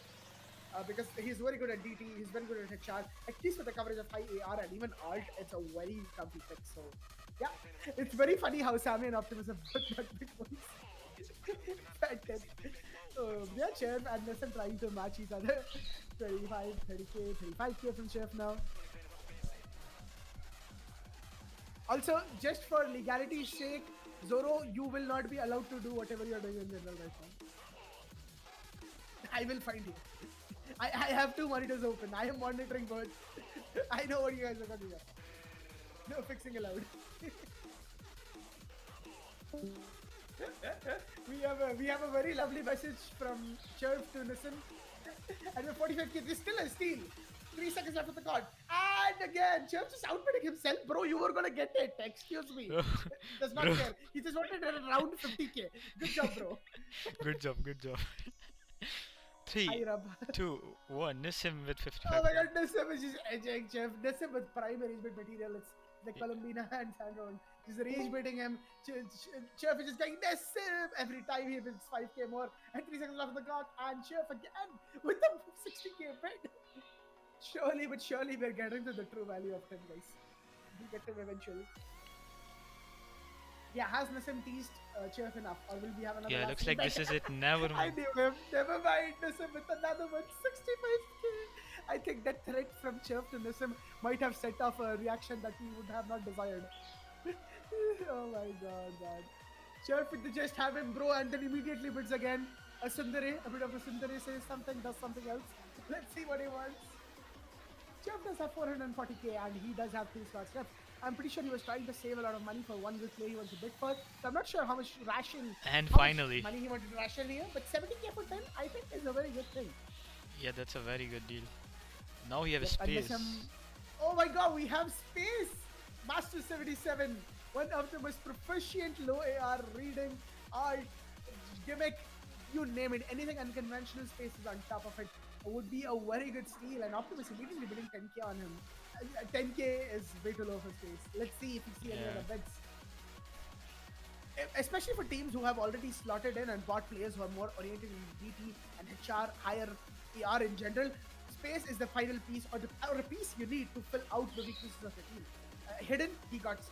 Because he's very good at DT, he's very good at HR, at least with the coverage of high AR and even alt, it's a very comfy pick. So, yeah, it's very funny how Sammy and Optimus have both not big ones. Fantastic. Yeah, Chef and Nissan trying to match each other. 25, 30k, 35k from Chef now. Also, just for legality's sake, Zoro, you will not be allowed to do whatever you're doing in general right now. I will find you. I have two monitors open. I am monitoring both. I know what you guys are talking about. No fixing allowed. we have a very lovely message from Chirp to Nissan. And we're 45k. There's still a steal. 3 seconds left of the card. And again, Chirp just outbidding himself. Bro, you were gonna get it. Excuse me. Does not Bro. care. He just wanted around 50k. Good job, bro. Good job. Good job. 3, Hi, Rab. 2, 1. Nissim with 55. Oh my god, Nissim is just edging Chef. Nissim with prime arrangement material. It's like Columbina and Sandron. Just rage baiting him. Chef is just going Nissim every time he wins 5k more. And 3 seconds left on the clock. And Chef again with the 60k bid. Surely, but surely we're getting to the true value of him, guys. We'll get him eventually. Yeah, has Nissim teased Chef enough? Or will we have another Yeah, last looks like bet? this is it. Never I mind. knew him. Never mind. Nissim with another one. 65k. I think that threat from Chirp to Nissim might have set off a reaction that we would have not desired. Oh my god, man. Chirp to just have him bro and then immediately bids again. A Sundari, a bit of a Sundari says something, does something else. Let's see what he wants. Chirp does have 440k and he does have 2 slots left. I'm pretty sure he was trying to save a lot of money for one good play he wants to bid for. So I'm not sure how much And how finally. much money he wanted to ration here, but 70k for 10 I think is a very good thing. Yeah, that's a very good deal. Now we have Yep, space. Oh my god, we have space! Master 77, one of the most proficient low AR reading, art, gimmick, you name it, anything unconventional spaces on top of it would be a very good steal, and Optimus immediately bidding 10k on him. 10k is way too low for space. Let's see if we see any Yeah. other bets. Especially for teams who have already slotted in and bought players who are more oriented in DT and HR, higher AR in general, space is the final piece or a piece you need to fill out the weaknesses of the team. Hidden, he gets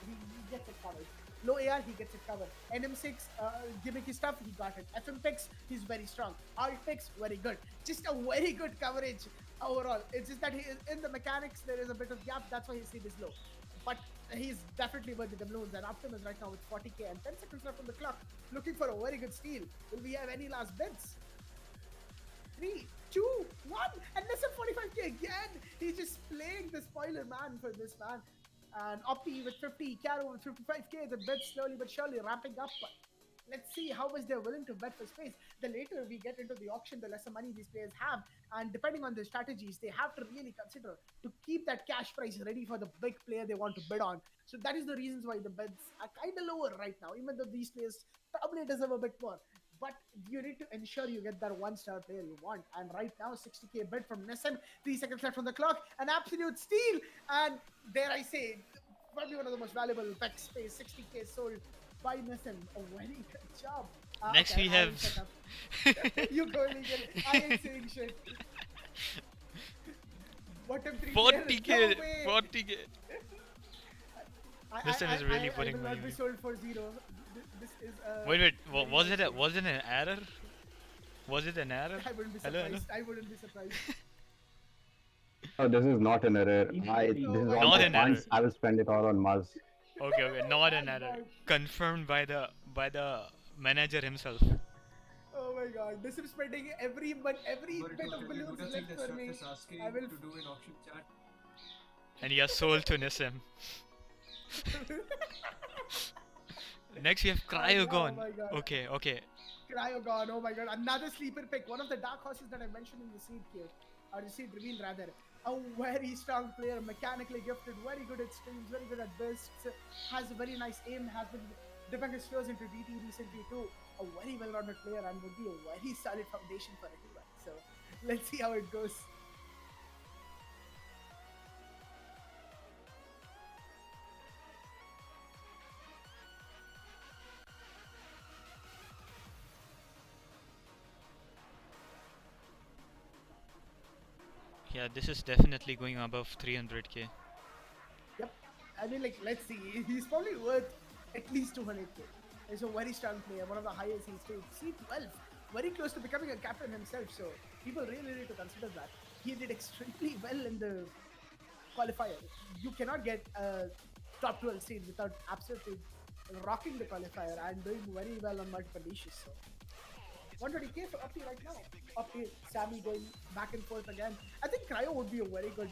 it covered. Low AR, he gets it covered. NM6, gimmicky stuff, he got it. FM picks, he's very strong. Alt picks, very good. Just a very good coverage overall. It's just that he is in the mechanics, there is a bit of gap, that's why his seed is low. But he's definitely worth the doubloons, and Optimus right now with 40k and 10 seconds left on the clock, looking for a very good steal. Will we have any last bids? 3, 2, 1, and Nissan 45k again. He's just playing the spoiler man for this man. And Opti with 50, Caro with 55k. The bid slowly but surely ramping up. Let's see how much they're willing to bet for space. The later we get into the auction, the lesser money these players have. And depending on their strategies, they have to really consider to keep that cash price ready for the big player they want to bid on. So that is the reasons why the bids are kind of lower right now, even though these players probably deserve a bit more. But you need to ensure you get that 1-star player you want. And right now, 60k bid from Nissan, 3 seconds left on the clock, an absolute steal. And dare I say, probably one of the most valuable back space, 60k sold by Nissan. A very good job. Next we have. You go legal. I ain't saying shit. Bottom 3 40k. 40k. I Nissan is really putting I will money. not be sold for 0. This is Wait. Was it an error? Was it an error? I wouldn't be Hello, hello. surprised. I wouldn't be surprised. No, this is not an error. Oh This is my all Not my an god. error. funds. I will spend it all on Muzz. Okay, okay, not an Oh error. god. Confirmed by the manager himself. Oh my god. This is spending every But it bit was of really balloons good of thing left that for Chef me. is asking I will. to do an auction chat. And he has sold to Nissim. Next we have Oh Cryogon. my god. Okay, okay. Cryogon, oh my god, another sleeper pick. One of the dark horses that I mentioned in the seed queue, or the seed reveal rather. A very strong player, mechanically gifted, very good at streams, very good at bursts, has a very nice aim, has been dipping his toes into DT recently too. A very well-rounded player and would be a very solid foundation for anyone. So let's see how it goes. Yeah, this is definitely going above 300k. Yep. I mean, like, let's see. He's probably worth at least 200k. He's a very strong player, one of the highest he's stayed. C12, very close to becoming a captain himself. So people really need to consider that. He did extremely well in the qualifier. You cannot get a top 12 seed without absolutely rocking the qualifier and doing very well on multiple niches. So 120k for Uppy right now. Uppy, Sammy going back and forth again. I think Cryo would be a very good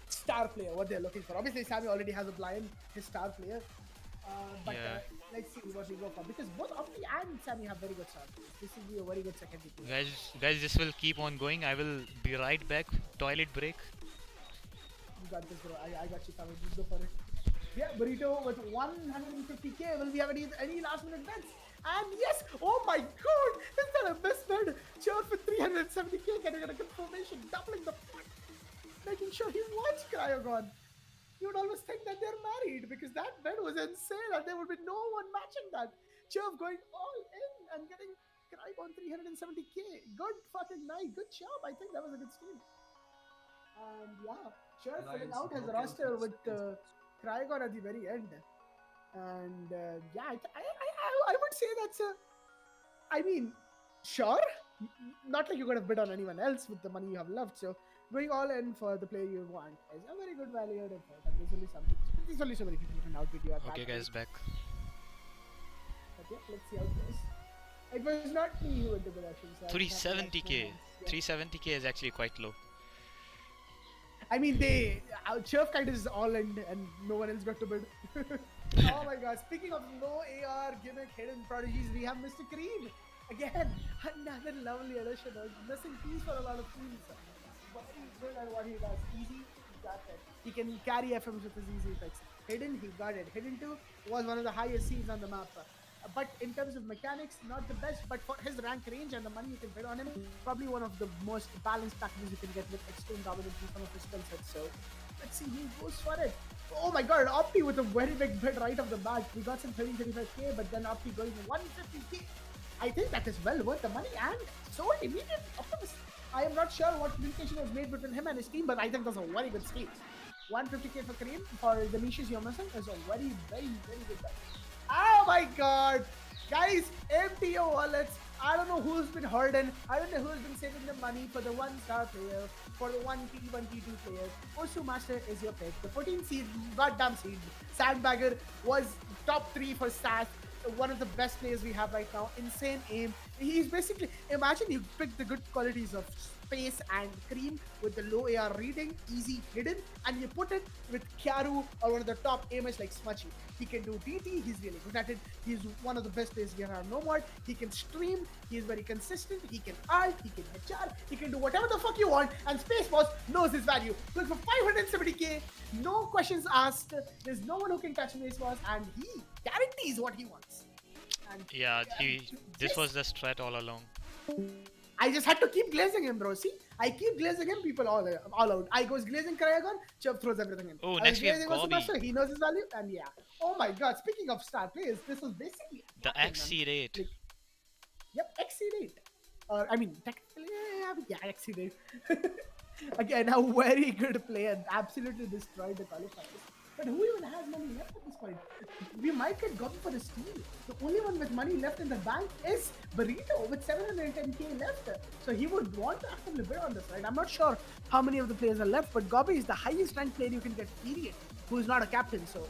star player, what they're looking for. Obviously, Sammy already has a blind, his star player. But Yeah. let's see what we go for. Because both Opti and Sammy have very good star players. This will be a very good second player. Guys, this will keep on going. I will be right back. Toilet break. You got this, bro. I got you covered. Just go for it. Yeah, Burrito with 150k. Will we have any last minute bets? And yes, oh my god, is that a best bid? Sure for 370k, getting a confirmation, doubling the pot, making sure he wants Cryogon. You would always think that they're married because that bet was insane and there would be no one matching that. Cherv going all in and getting Cryogon 370k. Good fucking night. Good job. I think that was a good steal. And yeah, Cherv filling out his roster with Cryogon at the very end. And yeah, I would say that's a. I mean, sure, not like you're gonna bid on anyone else with the money you have left. So going all in for the player you want is a very good value added for it. And there's only something. There's only so many people who can outbid you at that. Okay, guys, rate. back. But yeah, let's see how it goes. It was not me who went to the Russians. So 370k. 370k is actually quite low. I mean, Cherf kind of is all in, and no one else got to bid. Oh my god! Speaking of no AR gimmick hidden prodigies, we have Mr. Creed again. Another lovely addition. A missing piece for a lot of teams. But he's good at what he does. Easy, he got it. He can carry FMs with his easy effects. Hidden, he got it. Hidden 2 was one of the highest seeds on the map. But in terms of mechanics, not the best. But for his rank range and the money you can bid on him, probably one of the most balanced packages you can get with extreme dominance in some of his skill sets. So let's see who goes for it. Oh my god, Opti with a very big bid right off the bat. We got some 35k, but then Opti going 150k. I think that is well worth the money and so immediate optimism. I am not sure what communication was made between him and his team, but I think that's a very good steal. 150k for Kareem for the niches you're missing is a very, very, very good bet. Oh my god! Guys, MTO wallets. I don't know who's been hoarding. I don't know who's been saving the money for the 1-star player, for the 1T, 1T2 player. Osu Master is your pick. The 14 seed, goddamn seed. Sandbagger was top 3 for SAS. One of the best players we have right now. Insane aim. He's basically, imagine you pick the good qualities of space and cream with the low AR reading, easy hidden, and you put it with Kyaru or one of the top aimers like Smudgy. He can do DT, he's really good at it. He's one of the best players we have no more. He can stream, he's very consistent, he can ult, he can HR, he can do whatever the fuck you want, and Space Boss knows his value. Going for 570k, no questions asked. There's no one who can catch Space Boss, and he guarantees what he wants. And Yeah, this yes. was the strat all along. I just had to keep glazing him, bro. See, I keep glazing him, people all out. I goes glazing Cryogon, Chubb throws everything in. Oh, I next was we have glazing Osu Gobi. Master, he knows his value, and yeah. Oh my god, speaking of star players, this was basically The nothing, man. XC rate. Like, yep, exceed 8. Or, I mean, technically, yeah, exceed 8. Again, a very good player, absolutely destroyed the qualifiers. But who even has money left at this point? We might get Gobi for the steal. The only one with money left in the bank is Burrito with 710k left. So he would want to actively bid on this, right? I'm not sure how many of the players are left, but Gobi is the highest ranked player you can get, period, who is not a captain. So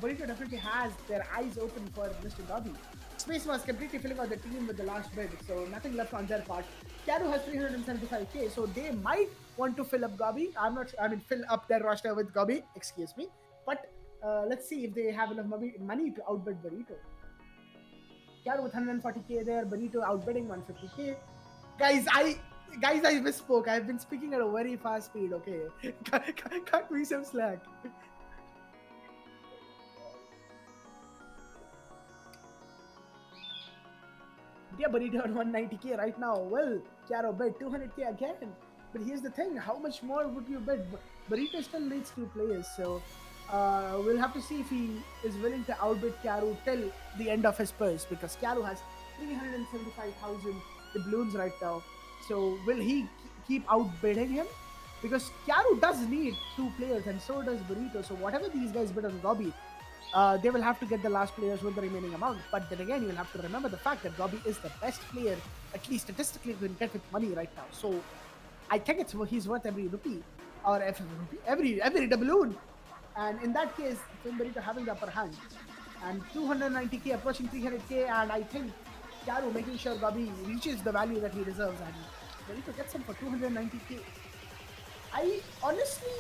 Burrito definitely has their eyes open for Mr. Gobi. Space was completely filling out the team with the last bid, so nothing left on their part. Caru has 375k, so they might want to fill up Gobi. Fill up their roster with Gobi, excuse me. But let's see if they have enough money to outbid Burrito. Caru with 140k there, Burrito outbidding 150k. Guys, I misspoke. I've been speaking at a very fast speed. Okay, cut me some slack. Yeah, Burrito at 190k right now. Well, Chiaro bid 200k again. But here's the thing: how much more would you bid? Burrito still needs 2 players, so we'll have to see if he is willing to outbid Chiaro till the end of his purse, because Chiaro has 375,000 doubloons right now. So will he keep outbidding him? Because Chiaro does need 2 players, and so does Burrito. So whatever these guys bid on Gobi, they will have to get the last players with the remaining amount. But then again, you will have to remember the fact that Gobi is the best player, at least statistically, you can get with money right now. So I think he's worth every rupee, or every doubloon. And in that case, Burrito having the upper hand. And 290k approaching 300k, and I think Caru making sure Gobi reaches the value that he deserves, and Burrito gets him for 290k. I honestly,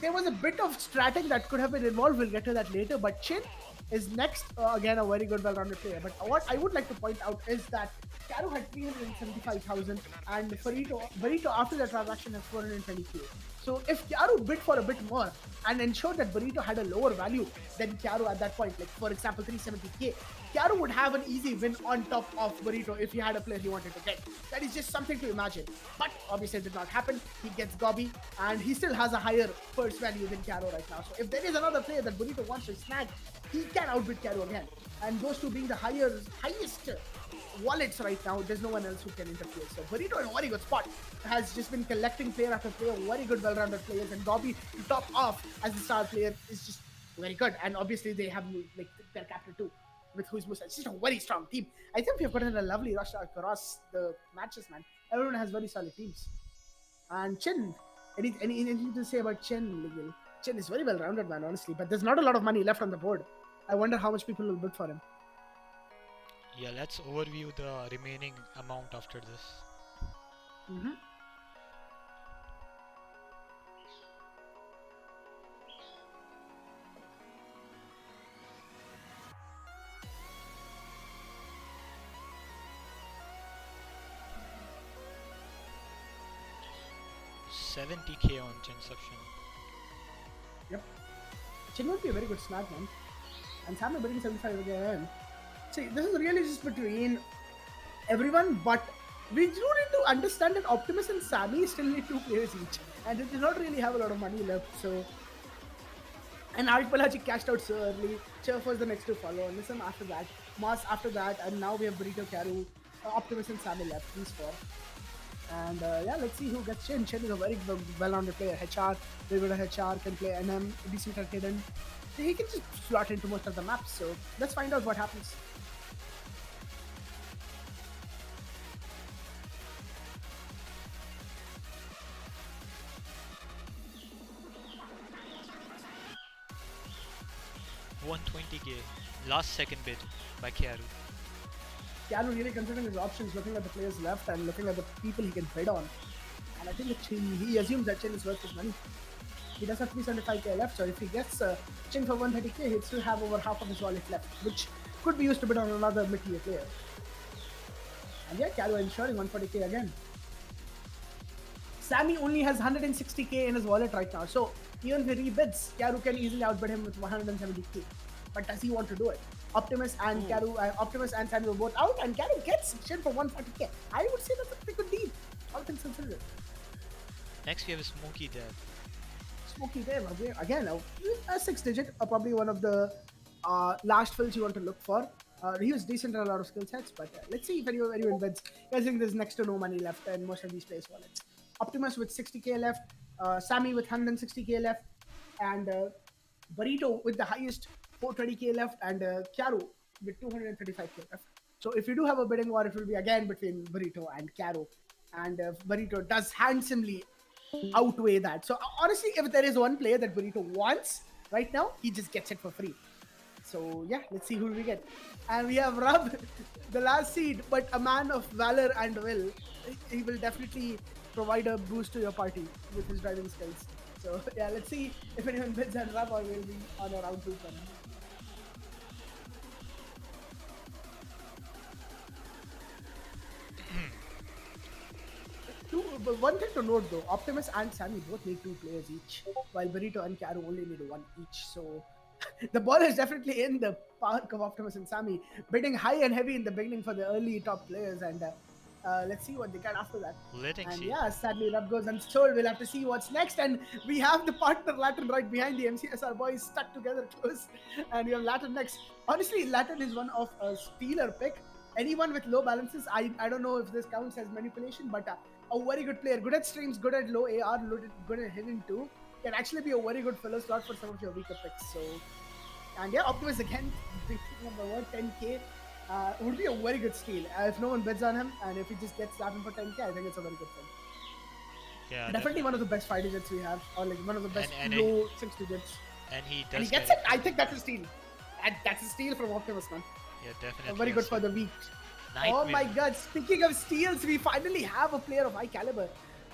there was a bit of stratting that could have been involved. We'll get to that later. But Chin is next. Again, a very good, well-rounded player. But what I would like to point out is that Caru had 375,000, and Burrito after the transaction has 420k. So if Caru bid for a bit more and ensured that Burrito had a lower value than Caru at that point, like for example 370k, Caru would have an easy win on top of Burrito if he had a player he wanted to get. That is just something to imagine. But obviously it did not happen. He gets Gobi, and he still has a higher first value than Caru right now. So if there is another player that Burrito wants to snag, he can outbid Caru again. And those two being the highest wallets right now, there's no one else who can interfere. So Burrito in a very good spot, has just been collecting player after player, very good, well-rounded players, and Gobi to top off as the star player is just very good. And obviously they have like their captain too, with who's Musa. It's just a very strong team. I think we have gotten a lovely rush across the matches, man. Everyone has very solid teams. And Chin, anything to say about Chin, Miguel? Chin is very well-rounded, man, honestly, but there's not a lot of money left on the board. I wonder how much people will bid for him. Yeah, let's overview the remaining amount after this. Mm-hmm. $70k on Chinception. Yep. Chin would be a very good snag, man. And Sam is bidding 75 again. See, this is really just between everyone, but we do need to understand that Optimus and Sammy still need 2 players each, and they do not really have a lot of money left. So, and OIPL26 cashed out so early. Churf was the next to follow, and Nissan after that, Moss after that, and now we have Burrito, Caru, Optimus, and Sammy left. These 4. And yeah, let's see who gets Chin. Chin is a very well-rounded player. HR, very good at HR, can play NM, decent at hidden. He can just slot into most of the maps. So let's find out what happens. $120k, last second bid by Kiaru. Keanu really considering his options, looking at the players left and looking at the people he can bid on. And I think that he assumes that Chin is worth his money. He does have 375k left, so if he gets Chin for 130k, he'd still have over half of his wallet left, which could be used to bid on another mid-tier player. And yeah, Caru ensuring 140k again. Sammy only has 160k in his wallet right now, so even if he rebids, Caru can easily outbid him with 170k. But does he want to do it? Optimus and Optimus and Sammy were both out, and Caru gets Chin for 140k. I would say that's a pretty good deal, all things considered. Next we have Smokey there. Smokey there, again, a 6-digit, probably one of the last fills you want to look for. He was decent at a lot of skill sets, but let's see if anyone bids. I think there's next to no money left in most of these players' wallets. Optimus with 60k left, Sammy with 160k left, and Burrito with the highest 420k left, and Kyaru with 235k left. So if you do have a bidding war, it will be again between Burrito and Kyaru, and Burrito does handsomely outweigh that. So honestly, if there is one player that Burrito wants right now, he just gets it for free. So yeah, let's see who we get. And we have Rub, the last seed, but a man of valor and will. He will definitely provide a boost to your party with his driving skills. So yeah, let's see if anyone bids on Rub or will be on a round 2 run. But one thing to note though, Optimus and Sammy both need 2 players each, while Burrito and Kyaru only need 1 each. So the ball is definitely in the park of Optimus and Sammy, bidding high and heavy in the beginning for the early top players, and let's see what they get after that. Letting And see. yeah, sadly, Rub goes unsold. We'll have to see what's next. And we have the partner Latin right behind the MCSR boys stuck together close. And we have Latin next. Honestly, Latin is one of a stealer pick. Anyone with low balances, I don't know if this counts as manipulation, but a very good player, good at streams, good at low AR, good at hitting too, can actually be a very good filler slot for some of your weaker picks. So, and yeah, Optimus again, picking up the word 10k. Would be a very good steal if no one bids on him, and if he just gets Latin for 10k, I think it's a very good thing. Yeah, Definitely one of the best 5 digits we have, or like one of the best And low 6 digits. And he does. And he gets get it. I think that's a steal. And that's a steal from Optimus, man. Yeah, definitely. Very good for the week. Oh my god, speaking of steals, we finally have a player of high caliber.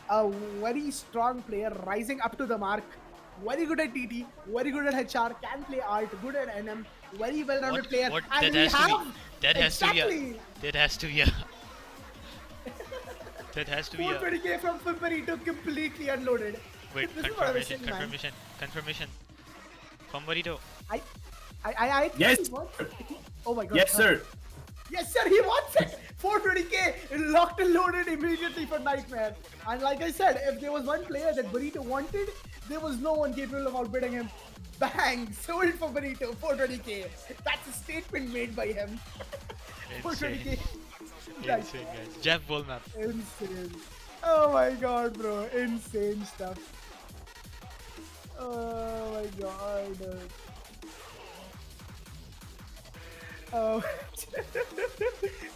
A very strong player rising up to the mark. Very good at TT, very good at HR, can play art, good at NM, very well-rounded player. And that we has to have be. That has to be. exactly That has to be. That has to be. 420k from Burrito completely unloaded. Wait, This is what I was saying, man. confirmation. From Burrito. I think Yes. he wants it. Oh my god. Yes, sir. Yes, sir, he wants it. 420k locked and loaded immediately for Nightmare. And like I said, if there was one player that Burrito wanted, there was no one capable of outbidding him. Bang! Sold for Burrito, 420k. That's a statement made by him. 420k. Insane, guys. Jeff Bullmap. Insane. Oh my god, bro. Insane stuff. Oh my god. Oh.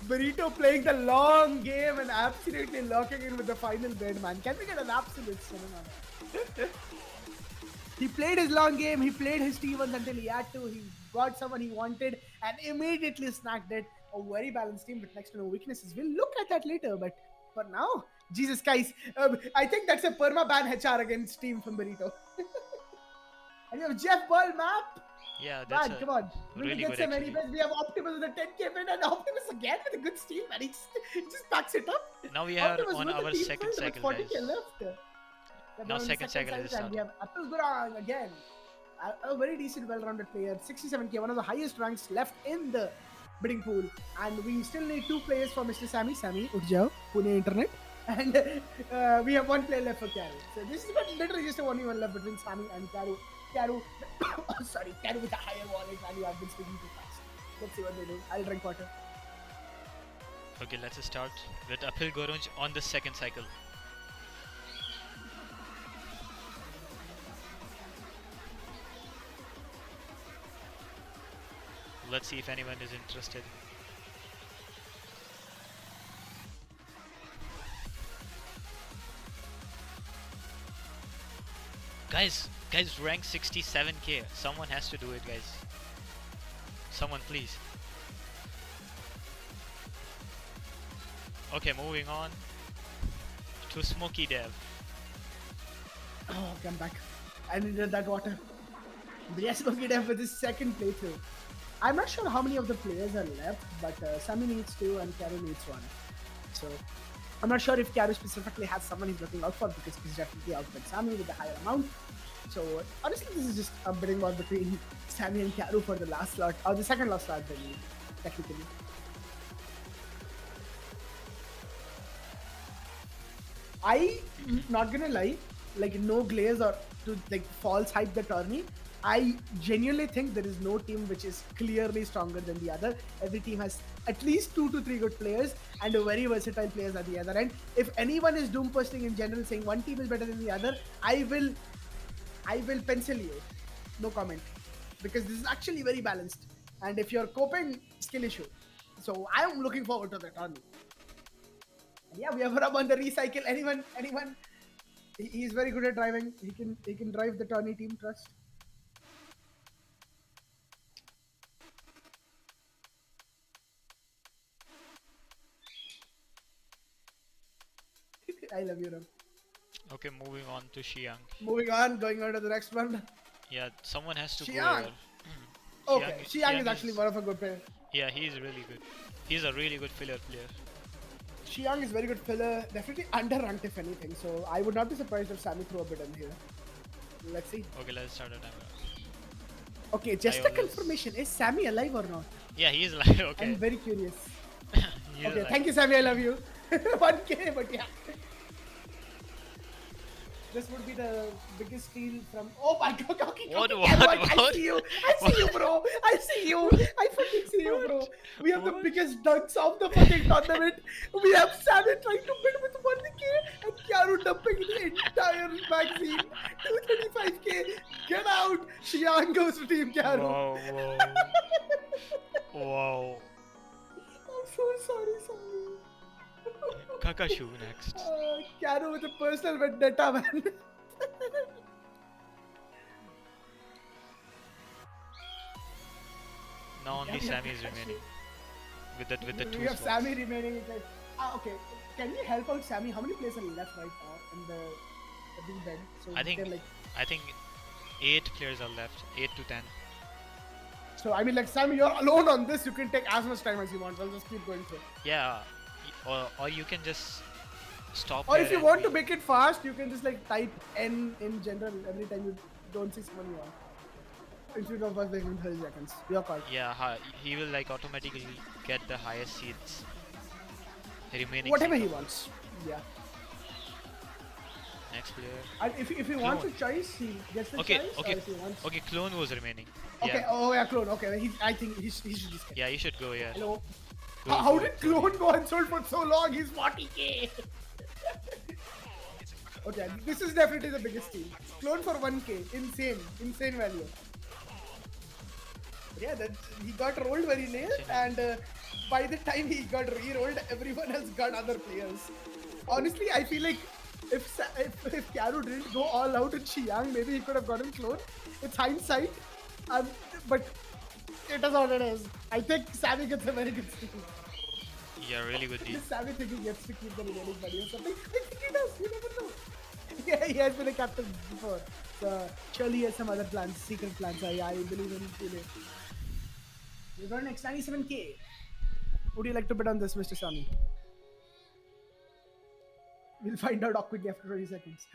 Burrito playing the long game and absolutely locking in with the final bid, man. Can we get an absolute cinema? He played his long game, he played his T1s until he had to, he got someone he wanted and immediately snagged it. A very balanced team with next to no weaknesses. We'll look at that later, but for now, Jesus guys, I think that's a perma-ban HR against team from Burrito. And you have Jeff Ball map. Yeah, that's Man, come on. really We get good some actually. bets. We have Optimus with a 10k win and Optimus again with a good steal, man. He just backs it up. Now we are Optimus on with the our team second field cycle, with guys. 40k left. Now We're on the second cycle is and we have Apple Gurang again. A very decent, well-rounded player. 67k, one of the highest ranks left in the bidding pool. And we still need 2 players for Mr. Sammy. Sammy, uth jao, Pune Internet. And we have 1 player left for Karu. So this is literally just a 1v1 left between Sammy and Karu. Karu, sorry, Karu with a higher wallet value. I've been speaking too fast. Let's see what they do. I'll drink water. Okay, let's start with Apil Gorunj on the second cycle. Let's see if anyone is interested. Guys, rank 67k. Someone has to do it, guys. Someone, please. Okay, moving on to Smoky Dev. Oh, come back. I needed that water. But yes, Smoky Dev with his second playthrough. I'm not sure how many of the players are left, but Sammy needs 2 and Karu needs 1. So I'm not sure if Karu specifically has someone he's looking out for because he's definitely outbid Sammy with a higher amount. So honestly, this is just a bidding war between Sammy and Karu for the last slot, or the second last slot, really, technically. I'm not gonna lie, like no glaze or to like false hype the tourney. I genuinely think there is no team which is clearly stronger than the other. Every team has at least 2 to 3 good players and a very versatile players at the other end. If anyone is doom posting in general saying one team is better than the other, I will pencil you. no comment, because this is actually very balanced. And if you're coping, skill issue. So I am looking forward to the tourney. And yeah, we have Rub on the recycle. Anyone? He's very good at driving. He can drive the tourney team. Trust. I love you, Rub. Okay, moving on to Xiang. Moving on, going on to the next one. Yeah, someone has to go Xiang. here. Okay, Xiang is actually is- one of a good player. Yeah, he's really good. He's a really good filler player. Xiang is very good filler. Definitely under-ranked if anything. So I would not be surprised if Sammy threw a bit in here. Let's see. Okay, let's start a timer. Okay, just I a always- confirmation. Is Sammy alive or not? Yeah, he's like okay. I'm very curious. He's Okay, alive. thank you, Sammy. I love you. 1K, but yeah. This would be the biggest steal from. Oh my god! Okay, What, okay, what, I what? see you. I see you, bro. I see you. I fucking see you, bro. We have the What? biggest dunks of the fucking tournament. We have Sammy trying to bid with 1K and Kyaru dumping the entire magazine. 235K. Get out. Xiang goes to Team Kyaru. Wow, wow. Wow. I'm so sorry, Sammy. Kakashu next. Kyaru with a personal vendetta, man. Now only Yeah, Sammy is Kakashu. remaining. With the two We have spots. Sammy remaining. It's like, okay. Can we help out Sammy? How many players are left right now in the big bed? So I we think can, like, I think 8 players are left. 8 to 10. so I mean, like, Sammy, you're alone on this. You can take as much time as you want. I'll just keep going through. Yeah. Or you can just stop. Or here if you and want to we- make it fast, you can just like type N in general every time you don't see someone you want. Instead of us waiting 30 seconds. Your call. Yeah, he will like automatically get the highest seeds. Remaining. Whatever seed he of- wants. Yeah. Next player. And if he wants a Clone. choice, he gets the Okay, choice. okay, Or if he wants. okay. Clone was remaining. Okay. Yeah, Oh yeah, clone. Okay. I think he should just get. yeah. You should go. Yeah. Hello. Go, How go, did go. clone go unsold for so long? He's 40K. Okay, this is definitely the biggest steal. Clone for 1K. Insane value. Yeah, that he got rolled very late, and by the time he got re-rolled, everyone else got other players. Honestly, I feel like if Kyaru didn't go all out with Xiang, maybe he could have gotten clone. It's hindsight, but it is what it is. I think Sammy gets a very good steal. Yeah, really good deal. Does Sammy think he gets to keep the remaining money or something? I think he does. You never know. Yeah, he has been a captain before. So surely he has some other plans, secret plans. I believe in it. We got next 97K. Would you like to bet on this, Mr. Sammy? We'll find out awkwardly after 20 seconds.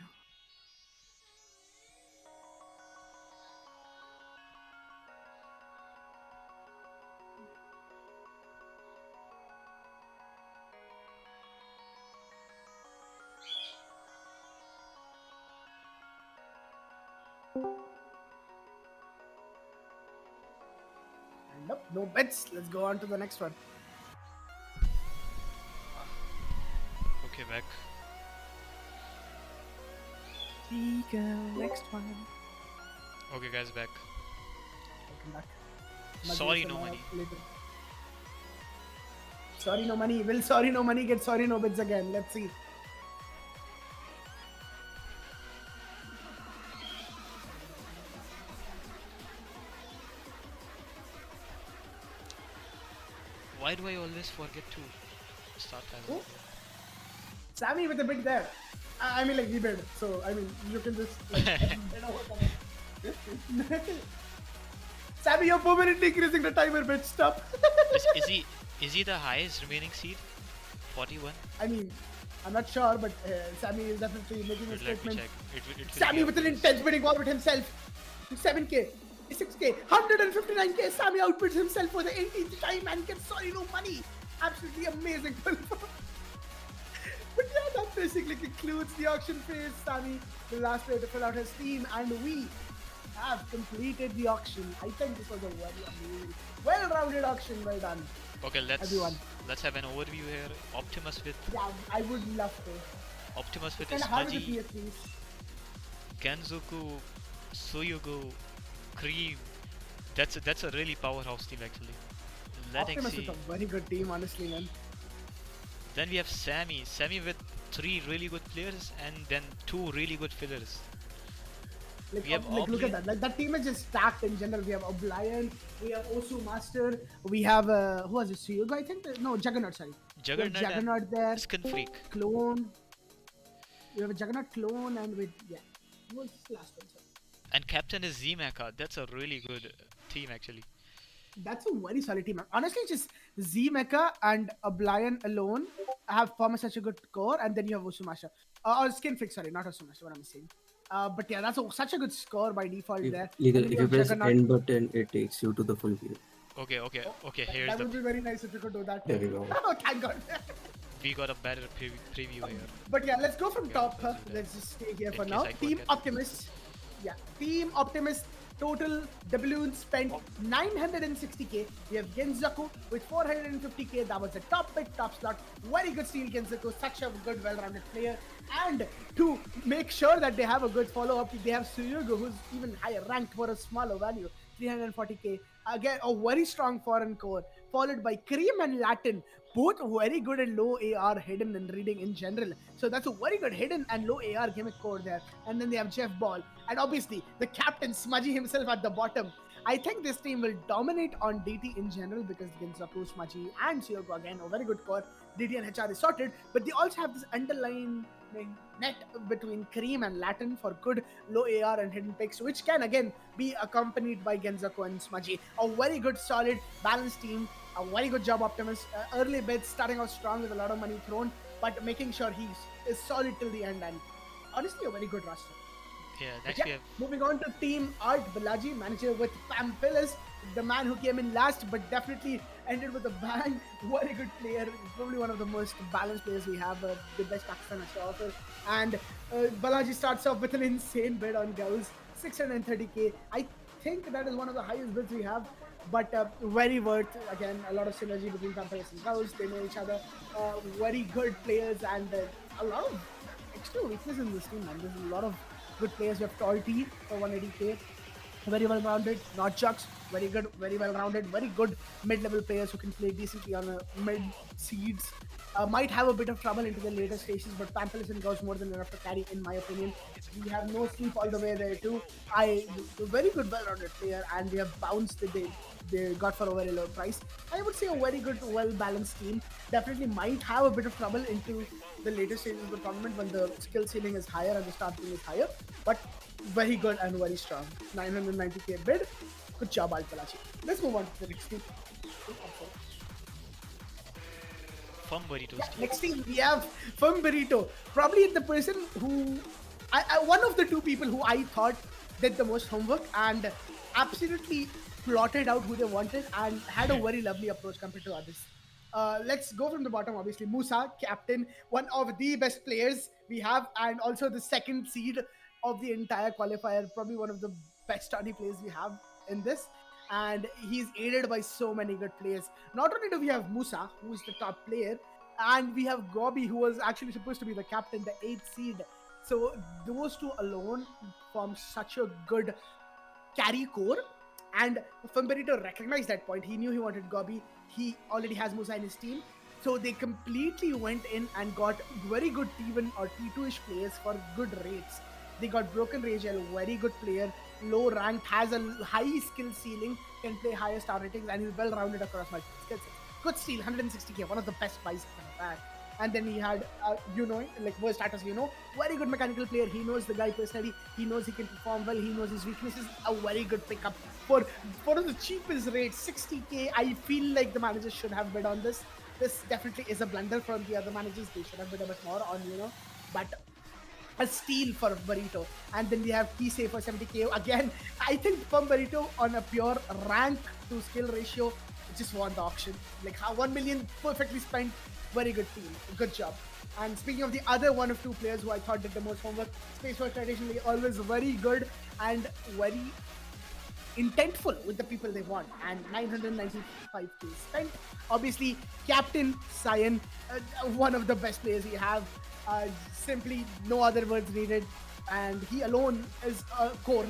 Nope, no bets. Let's go on to the next one. Okay, back. Next one. Okay, guys, back. Welcome back. Sorry, Magazine no some money. later. Sorry, no money. Will sorry, no money get sorry, no bids again? Let's see. Why do I always forget to start Who? timer? Sammy with a bid there. I mean, like, he bid. So, I mean, you can just, like, you know what Sammy, you're permanently increasing the timer, bitch. Stop. Is he the highest remaining seed? 41. I mean, I'm not sure, but Sammy is definitely making a Let me statement. check. It will Sammy be with an obvious. intense bidding war with himself. 7K, 6K, 159K. Sammy outbids himself for the 18th time and gets sorry no money. Absolutely amazing. But yeah, that basically concludes the auction phase. Sammy, the last player to fill out his team, and we have completed the auction. I think this was a very amazing, well-rounded auction. Well done. Okay, Everyone. let's have an overview here. Optimus with Yeah, I would love to. Optimus with Kind his of hard with Smudgy, the PSPs. Genzuku, Suyugu, Kree, that's a really powerhouse team actually. Let's Optimus with see. a very good team, honestly, man. Then we have Sammy with three really good players and then two really good fillers. We have Like look at Oblivion. that. Like that team is just stacked in general. We have Oblivion, we have Osu Master, we have who was it? Suyuga, I think. No, Juggernaut. Sorry, we have Juggernaut and Juggernaut there. Skin Freak. Clone. We have a Juggernaut clone, and with yeah, who was this last one? Sorry. And captain is Z Mecha. That's a really good team actually. That's a very solid team. Honestly, just Z Mecha and Oblivion alone have formed such a good core, and then you have Osu Master. Or Skin Freak, sorry, not Osu Master. What I'm saying. But yeah, that's such a good score by default there. Legal, And then if you you have press Juggernaut. end button, it takes you to the full view. Okay. Here's That the. would be very nice if you could do that. There we go. Oh, thank God. We got a better preview here. But yeah, let's go from Okay, top. let's do that. Let's just stay here In for case now. I Team forget. Optimist. Yeah, Team Optimist. Total doubloons spent 960k. We have Genzaku with 450k. That was the top pick, top slot. Very good steal, Genzaku. Such a good, well-rounded player. And to make sure that they have a good follow-up, they have Suyugo, who's even higher ranked for a smaller value. 340k. Again, a very strong foreign core, followed by Cream and Latin, both very good at low AR hidden and reading in general. So that's a very good hidden and low AR gimmick core there. And then they have Jeff Ball, and obviously the captain Smudgy himself at the bottom. I think this team will dominate on DT in general because Genzaku, Smudgy, and Suyugo again a very good core. DT and HR is sorted, but they also have this underlying net between Cream and Latin for good low AR and hidden picks, which can again be accompanied by Genzaku and Smudgy. A very good, solid, balanced team. A very good job, Optimus. Early bids starting out strong with a lot of money thrown, but making sure he is solid till the end. And honestly, a very good roster. Yeah, But next yeah, we have. moving on to Team Art Balaji, manager with Pampilus, the man who came in last but definitely ended with a bang. Very good player, probably one of the most balanced players we have, the best Pakistan has to offer. And Balaji starts off with an insane bid on Gauss, 630k. I think that is one of the highest bids we have, but very worth. Again, a lot of synergy between Pampilus and Gauss. They know each other. Very good players and a lot of extra weakness in this team, man. There's a lot of good players. We have Tall T for 180k. Very well rounded, not chucks. Very good, very well rounded, very good mid level players who can play decently on mid seeds. Might have a bit of trouble into the later stations, but Pampilus and Gauss more than enough to carry, in my opinion. We have no sleep all the way there too. A very good, well-rounded player, and we have bounced that they got for a very low price. I would say a very good, well-balanced team. Definitely might have a bit of trouble into the later stages of the tournament when the skill ceiling is higher and the start ceiling is higher, but very good and very strong. 990k bid. Good job, Alpalachi. Let's move on to the next team. Fum Burritos Yeah, team. next team we have Firm Burrito. Probably the person who, one of the two people who I thought did the most homework and absolutely plotted out who they wanted and had a very lovely approach compared to others. Let's go from the bottom. Obviously, Musa, captain, one of the best players we have, and also the second seed of the entire qualifier. Probably one of the best study players we have in this. And he's aided by so many good players. Not only do we have Musa, who is the top player, and we have Gobi, who was actually supposed to be the captain, the 8th seed. So those two alone form such a good carry core. And Fumberito recognized that point. He knew he wanted Gobi. He already has Musa in his team. So they completely went in and got very good T1 or T2-ish players for good rates. They got Broken Rage, a very good player, low ranked, has a high skill ceiling, can play higher star ratings, and he's well rounded across multiple skill sets. Good steal, 160k, one of the best buys in the pack. And then he had, like worst status, very good mechanical player. He knows the guy personally. He knows he can perform well. He knows his weaknesses. A very good pickup for one of the cheapest rates, 60k. I feel like the managers should have bid on this. This definitely is a blunder from the other managers. They should have bid a bit more on, but a steal for Burrito. And then we have Kisei for 70k. Again, I think from Burrito on a pure rank to skill ratio just won the auction. Like how 1 million perfectly spent. Very good team. Good job. And speaking of the other one of two players who I thought did the most homework, Space Force traditionally always very good and very intentful with the people they want. And 995k spent. Obviously, Captain Cyan, one of the best players we have. Simply no other words needed. and he alone is a core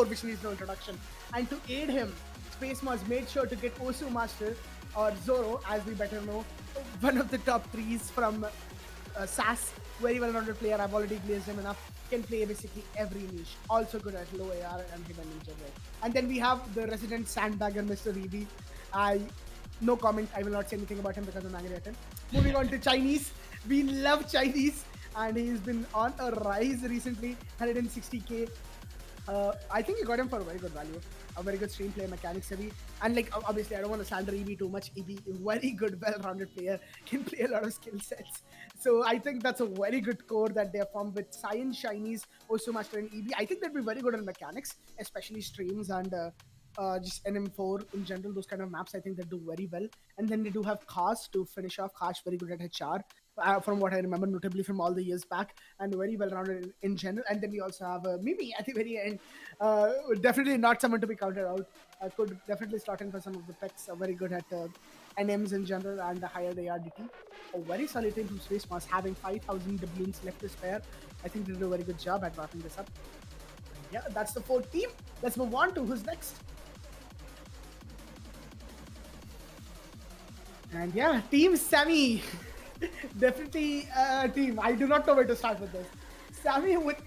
which needs no introduction. And to aid him, Space Mars made sure to get Osu Master, or Zoro, as we better know, one of the top threes from SAS, very well-rounded player. I've already glazed him enough. Can play basically every niche. Also good at low AR and hidden in general. And then we have the resident sandbagger, Mr. EB. I no comment. I will not say anything about him because I'm angry at him. Moving on to Chinese. We love Chinese, and he's been on a rise recently. 160k. I think you got him for a very good value, a very good stream player, mechanics heavy, and like obviously I don't want to slander EB too much. EB, very good, well-rounded player, can play a lot of skill sets. So I think that's a very good core that they have formed with Science, Chinese, Osu Master, and EB. I think they'd be very good on mechanics, especially streams and just NM4 in general. Those kind of maps, I think they do very well. And then they do have Khas to finish off. Khas very good at HR. From what I remember, notably from all the years back, and very well rounded in general. And then we also have Mimi at the very end. Definitely not someone to be counted out. Could definitely slot in for some of the picks. Very good at NMs in general and the higher the ARDT. A very solid team from Space Mars, having 5,000 doubloons left to spare. I think they did a very good job at wrapping this up. Yeah, that's the fourth team. Let's move on to who's next. And yeah, Team Sammy. Definitely a team. I do not know where to start with this. Sammy with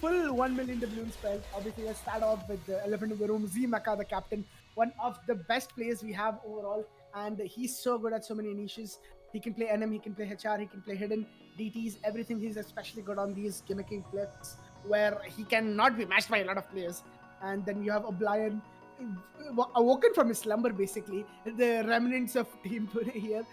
full 1 million doubloon spell. Obviously, let's start off with the elephant in the room, Z Maka, the captain. One of the best players we have overall. And he's so good at so many niches. He can play NM, he can play HR, he can play hidden, DTs, everything. He's especially good on these gimmicking flips where he cannot be matched by a lot of players. And then you have O'Brien, awoken from his slumber, basically. The remnants of Team Pune here.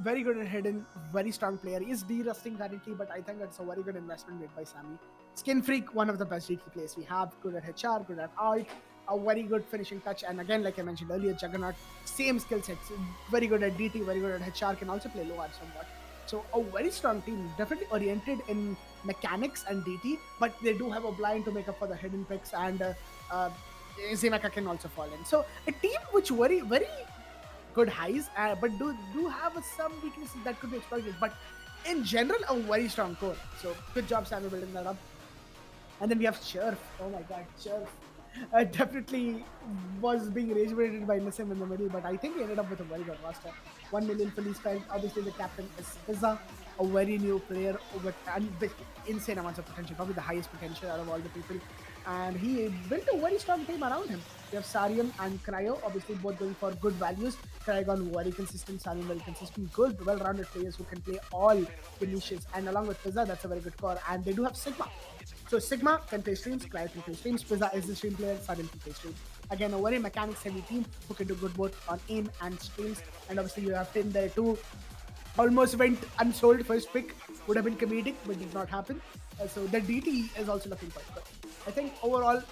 Very good at hidden, very strong player. He is de-rusting currently, but I think that's a very good investment made by Sammy. Skin Freak, one of the best DT players we have. Good at HR, good at art, a very good finishing touch. And again, like I mentioned earlier, Juggernaut, same skill sets. Very good at DT, very good at HR, can also play low art somewhat. So a very strong team, definitely oriented in mechanics and DT, but they do have a blind to make up for the hidden picks, and Zemaka can also fall in. So a team which very good highs, but do have some weaknesses that could be exploited. But in general, a very strong core. So good job, Sammy, building that up. And then we have Cherf. Oh my God, Cherf. Definitely was being rage baited by Nissim in the middle, but I think he ended up with a very good roster. 1 million fully spent. Obviously, the captain is Pizza, a very new player with insane amounts of potential, probably the highest potential out of all the people. And he built a very strong team around him. We have Sarium and Cryo, obviously both going for good values. Cryo gone very consistent, Sarium very consistent, good, well-rounded players who can play all the niches. And along with Pizza, that's a very good core. And they do have Sigma. So Sigma can play streams, Cryo can play streams, Pizza is the stream player, Sarium can play streams. Again, a very mechanics-heavy team who can do good both on aim and streams. And obviously you have Tin there too. Almost went unsold first pick, would have been comedic, but did not happen. So the DT is also looking quite good. I think overall,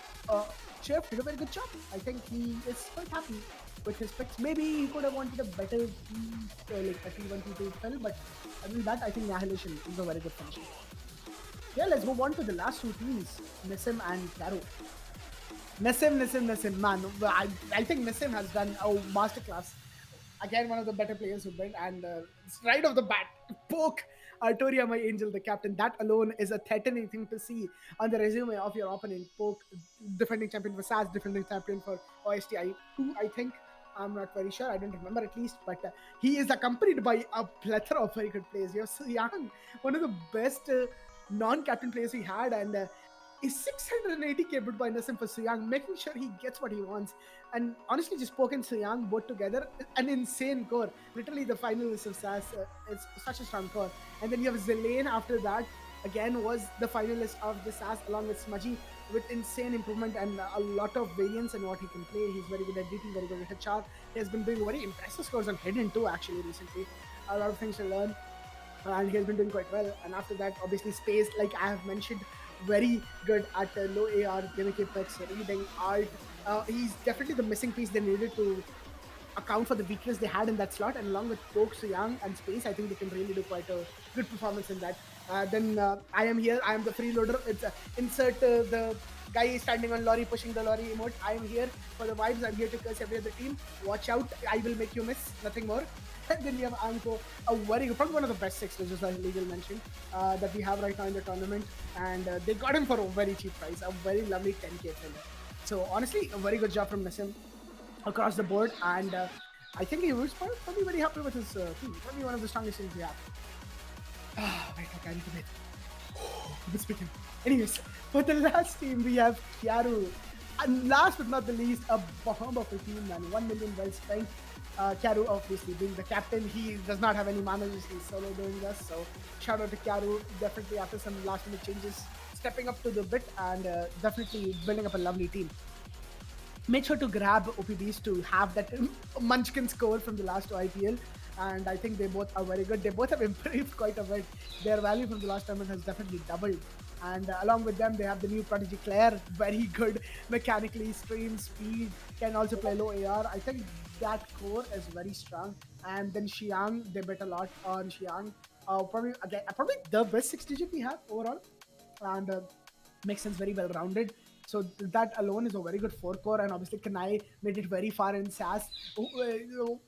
Chef did a very good job. I think he is quite happy with his picks. Maybe he could have wanted a better like a T1, T2 fill, but other than that, I think Annihilation is a very good function. Yeah, let's move on to the last two teams, Nissim and Caro. Nissim, man. I think Nissim has done a masterclass. Again, one of the better players who went, and right off the bat, poke Artoria, my angel, the captain. That alone is a threatening thing to see on the resume of your opponent. Poke, defending champion for SAS, defending champion for OSTI 2, I think. I'm not very sure. I don't remember at least, but he is accompanied by a plethora of very good players. You have Suyang, one of the best non-captain players we had, and is 680k bid by Nassim for Suyang, making sure he gets what he wants. And honestly, just Poke and Suyang both together, an insane core. Literally, the finalists of SAS, it's such a strong core. And then you have Zelane after that, again, was the finalist of the SAS along with Smudgy, with insane improvement and a lot of variance in what he can play. He's very good at DT, very good at HR. He has been doing very impressive scores on Hidden too, actually, recently. A lot of things to learn. And he has been doing quite well. And after that, obviously, Space, like I have mentioned, very good at low AR, gimmick apex, reading, art. He's definitely the missing piece they needed to account for the weakness they had in that slot. And along with Poke, Suyang, and Space, I think they can really do quite a good performance in that. Then I am here. I am the freeloader. It's insert the guy standing on lorry pushing the lorry emote. I am here for the vibes. I'm here to curse every other team. Watch out! I will make you miss. Nothing more. And then we have Anko, probably one of the best six digits that Legal mentioned that we have right now in the tournament, and they got him for a very cheap price, a very lovely 10k filler. So honestly, a very good job from Nassim across the board, and I think he was probably very happy with his team. Probably one of the strongest teams we have. Wait, okay, I need to breathe. Good speaking. Anyways, for the last team, we have Kyaru. And last but not the least, a bomb of a team, man. 1 million well spent. Kyaru, obviously, being the captain, he does not have any managers. He's solo doing this. So, shout out to Kyaru. Definitely, after some last minute changes, stepping up to the bit and definitely building up a lovely team. Make sure to grab OPBs to have that munchkin score from the last IPL. And I think they both are very good. They both have improved quite a bit. Their value from the last tournament has definitely doubled. And along with them, they have the new Prodigy Claire, very good mechanically, stream, speed, can also play low AR. I think that core is very strong. And then Xiang, they bet a lot on Xiang. Probably the best 6 digit we have overall. And makes sense, very well rounded. So that alone is a very good 4 core, and obviously Kanai made it very far in SAS.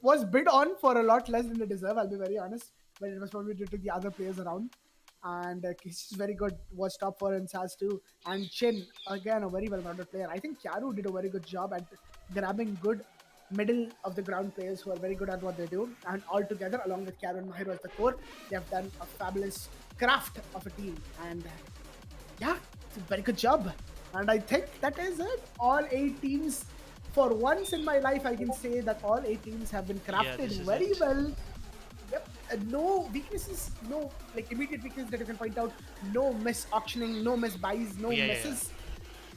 Was bid on for a lot less than they deserve, I'll be very honest, but it was probably due to the other players around. And he's very good, was top 4 in SAS too. And Chin, again, a very well-rounded player. I think Kyaru did a very good job at grabbing good middle of the ground players who are very good at what they do. And all together, along with Kyaru and Mahir as the core, they have done a fabulous craft of a team. And yeah, it's a very good job. And I think that is it. All 8 teams, for once in my life, I can say that all 8 teams have been crafted very well. Yep. No weaknesses, no like immediate weaknesses that you can point out. No miss auctioning, no miss buys, no misses.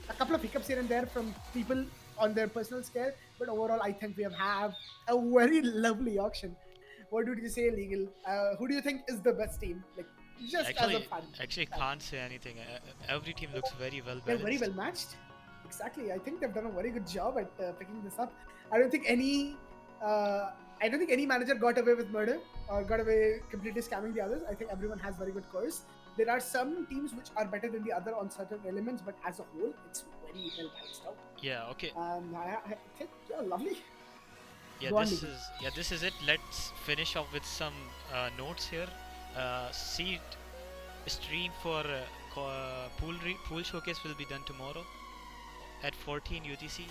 A couple of hiccups here and there from people on their personal scale, but overall, I think we have a very lovely auction. What would you say, Legal? Who do you think is the best team? Like, just as a fun. Actually, can't say anything. Every team looks very well They're balanced. very well matched. Exactly. I think they've done a very good job at picking this up. I don't think any manager got away with murder or got away completely scamming the others. I think everyone has very good cores. There are some teams which are better than the other on certain elements, but as a whole, it's very well balanced out. Yeah. Okay. I think lovely. This is it. Let's finish off with some notes here. Seed stream for pool showcase will be done tomorrow at 14 UTC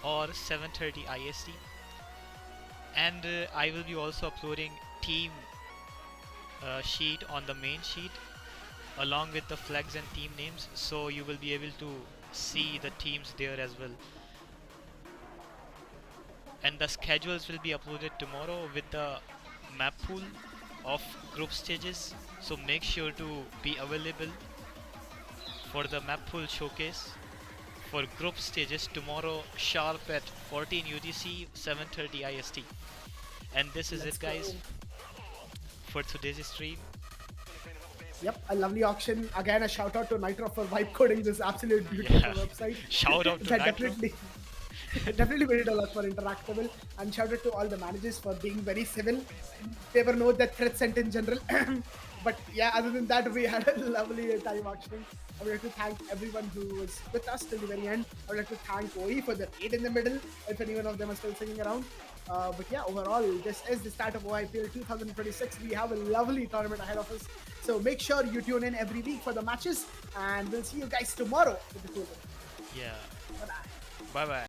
or 7:30 IST, and I will be also uploading team sheet on the main sheet along with the flags and team names, so you will be able to see the teams there as well. And the schedules will be uploaded tomorrow with the map pool of group stages, so make sure to be available for the map pool showcase for group stages tomorrow sharp at 14 UTC 7:30 IST. And this is it, guys, for today's stream. Yep, a lovely auction. Again, a shout out to Nitro for vibe coding this absolute beautiful website. Shout out to Nitro. Definitely made it a lot more interactable, and shout out to all the managers for being very civil. They were no death threats sent in general. But yeah, other than that, we had a lovely time auctioning. I would like to thank everyone who was with us till the very end. I would like to thank OE for the raid in the middle, if anyone of them are still singing around. But yeah, overall, this is the start of OIPL 2026. We have a lovely tournament ahead of us. So make sure you tune in every week for the matches, and we'll see you guys tomorrow with the tournament. Yeah. Bye-bye. Bye bye.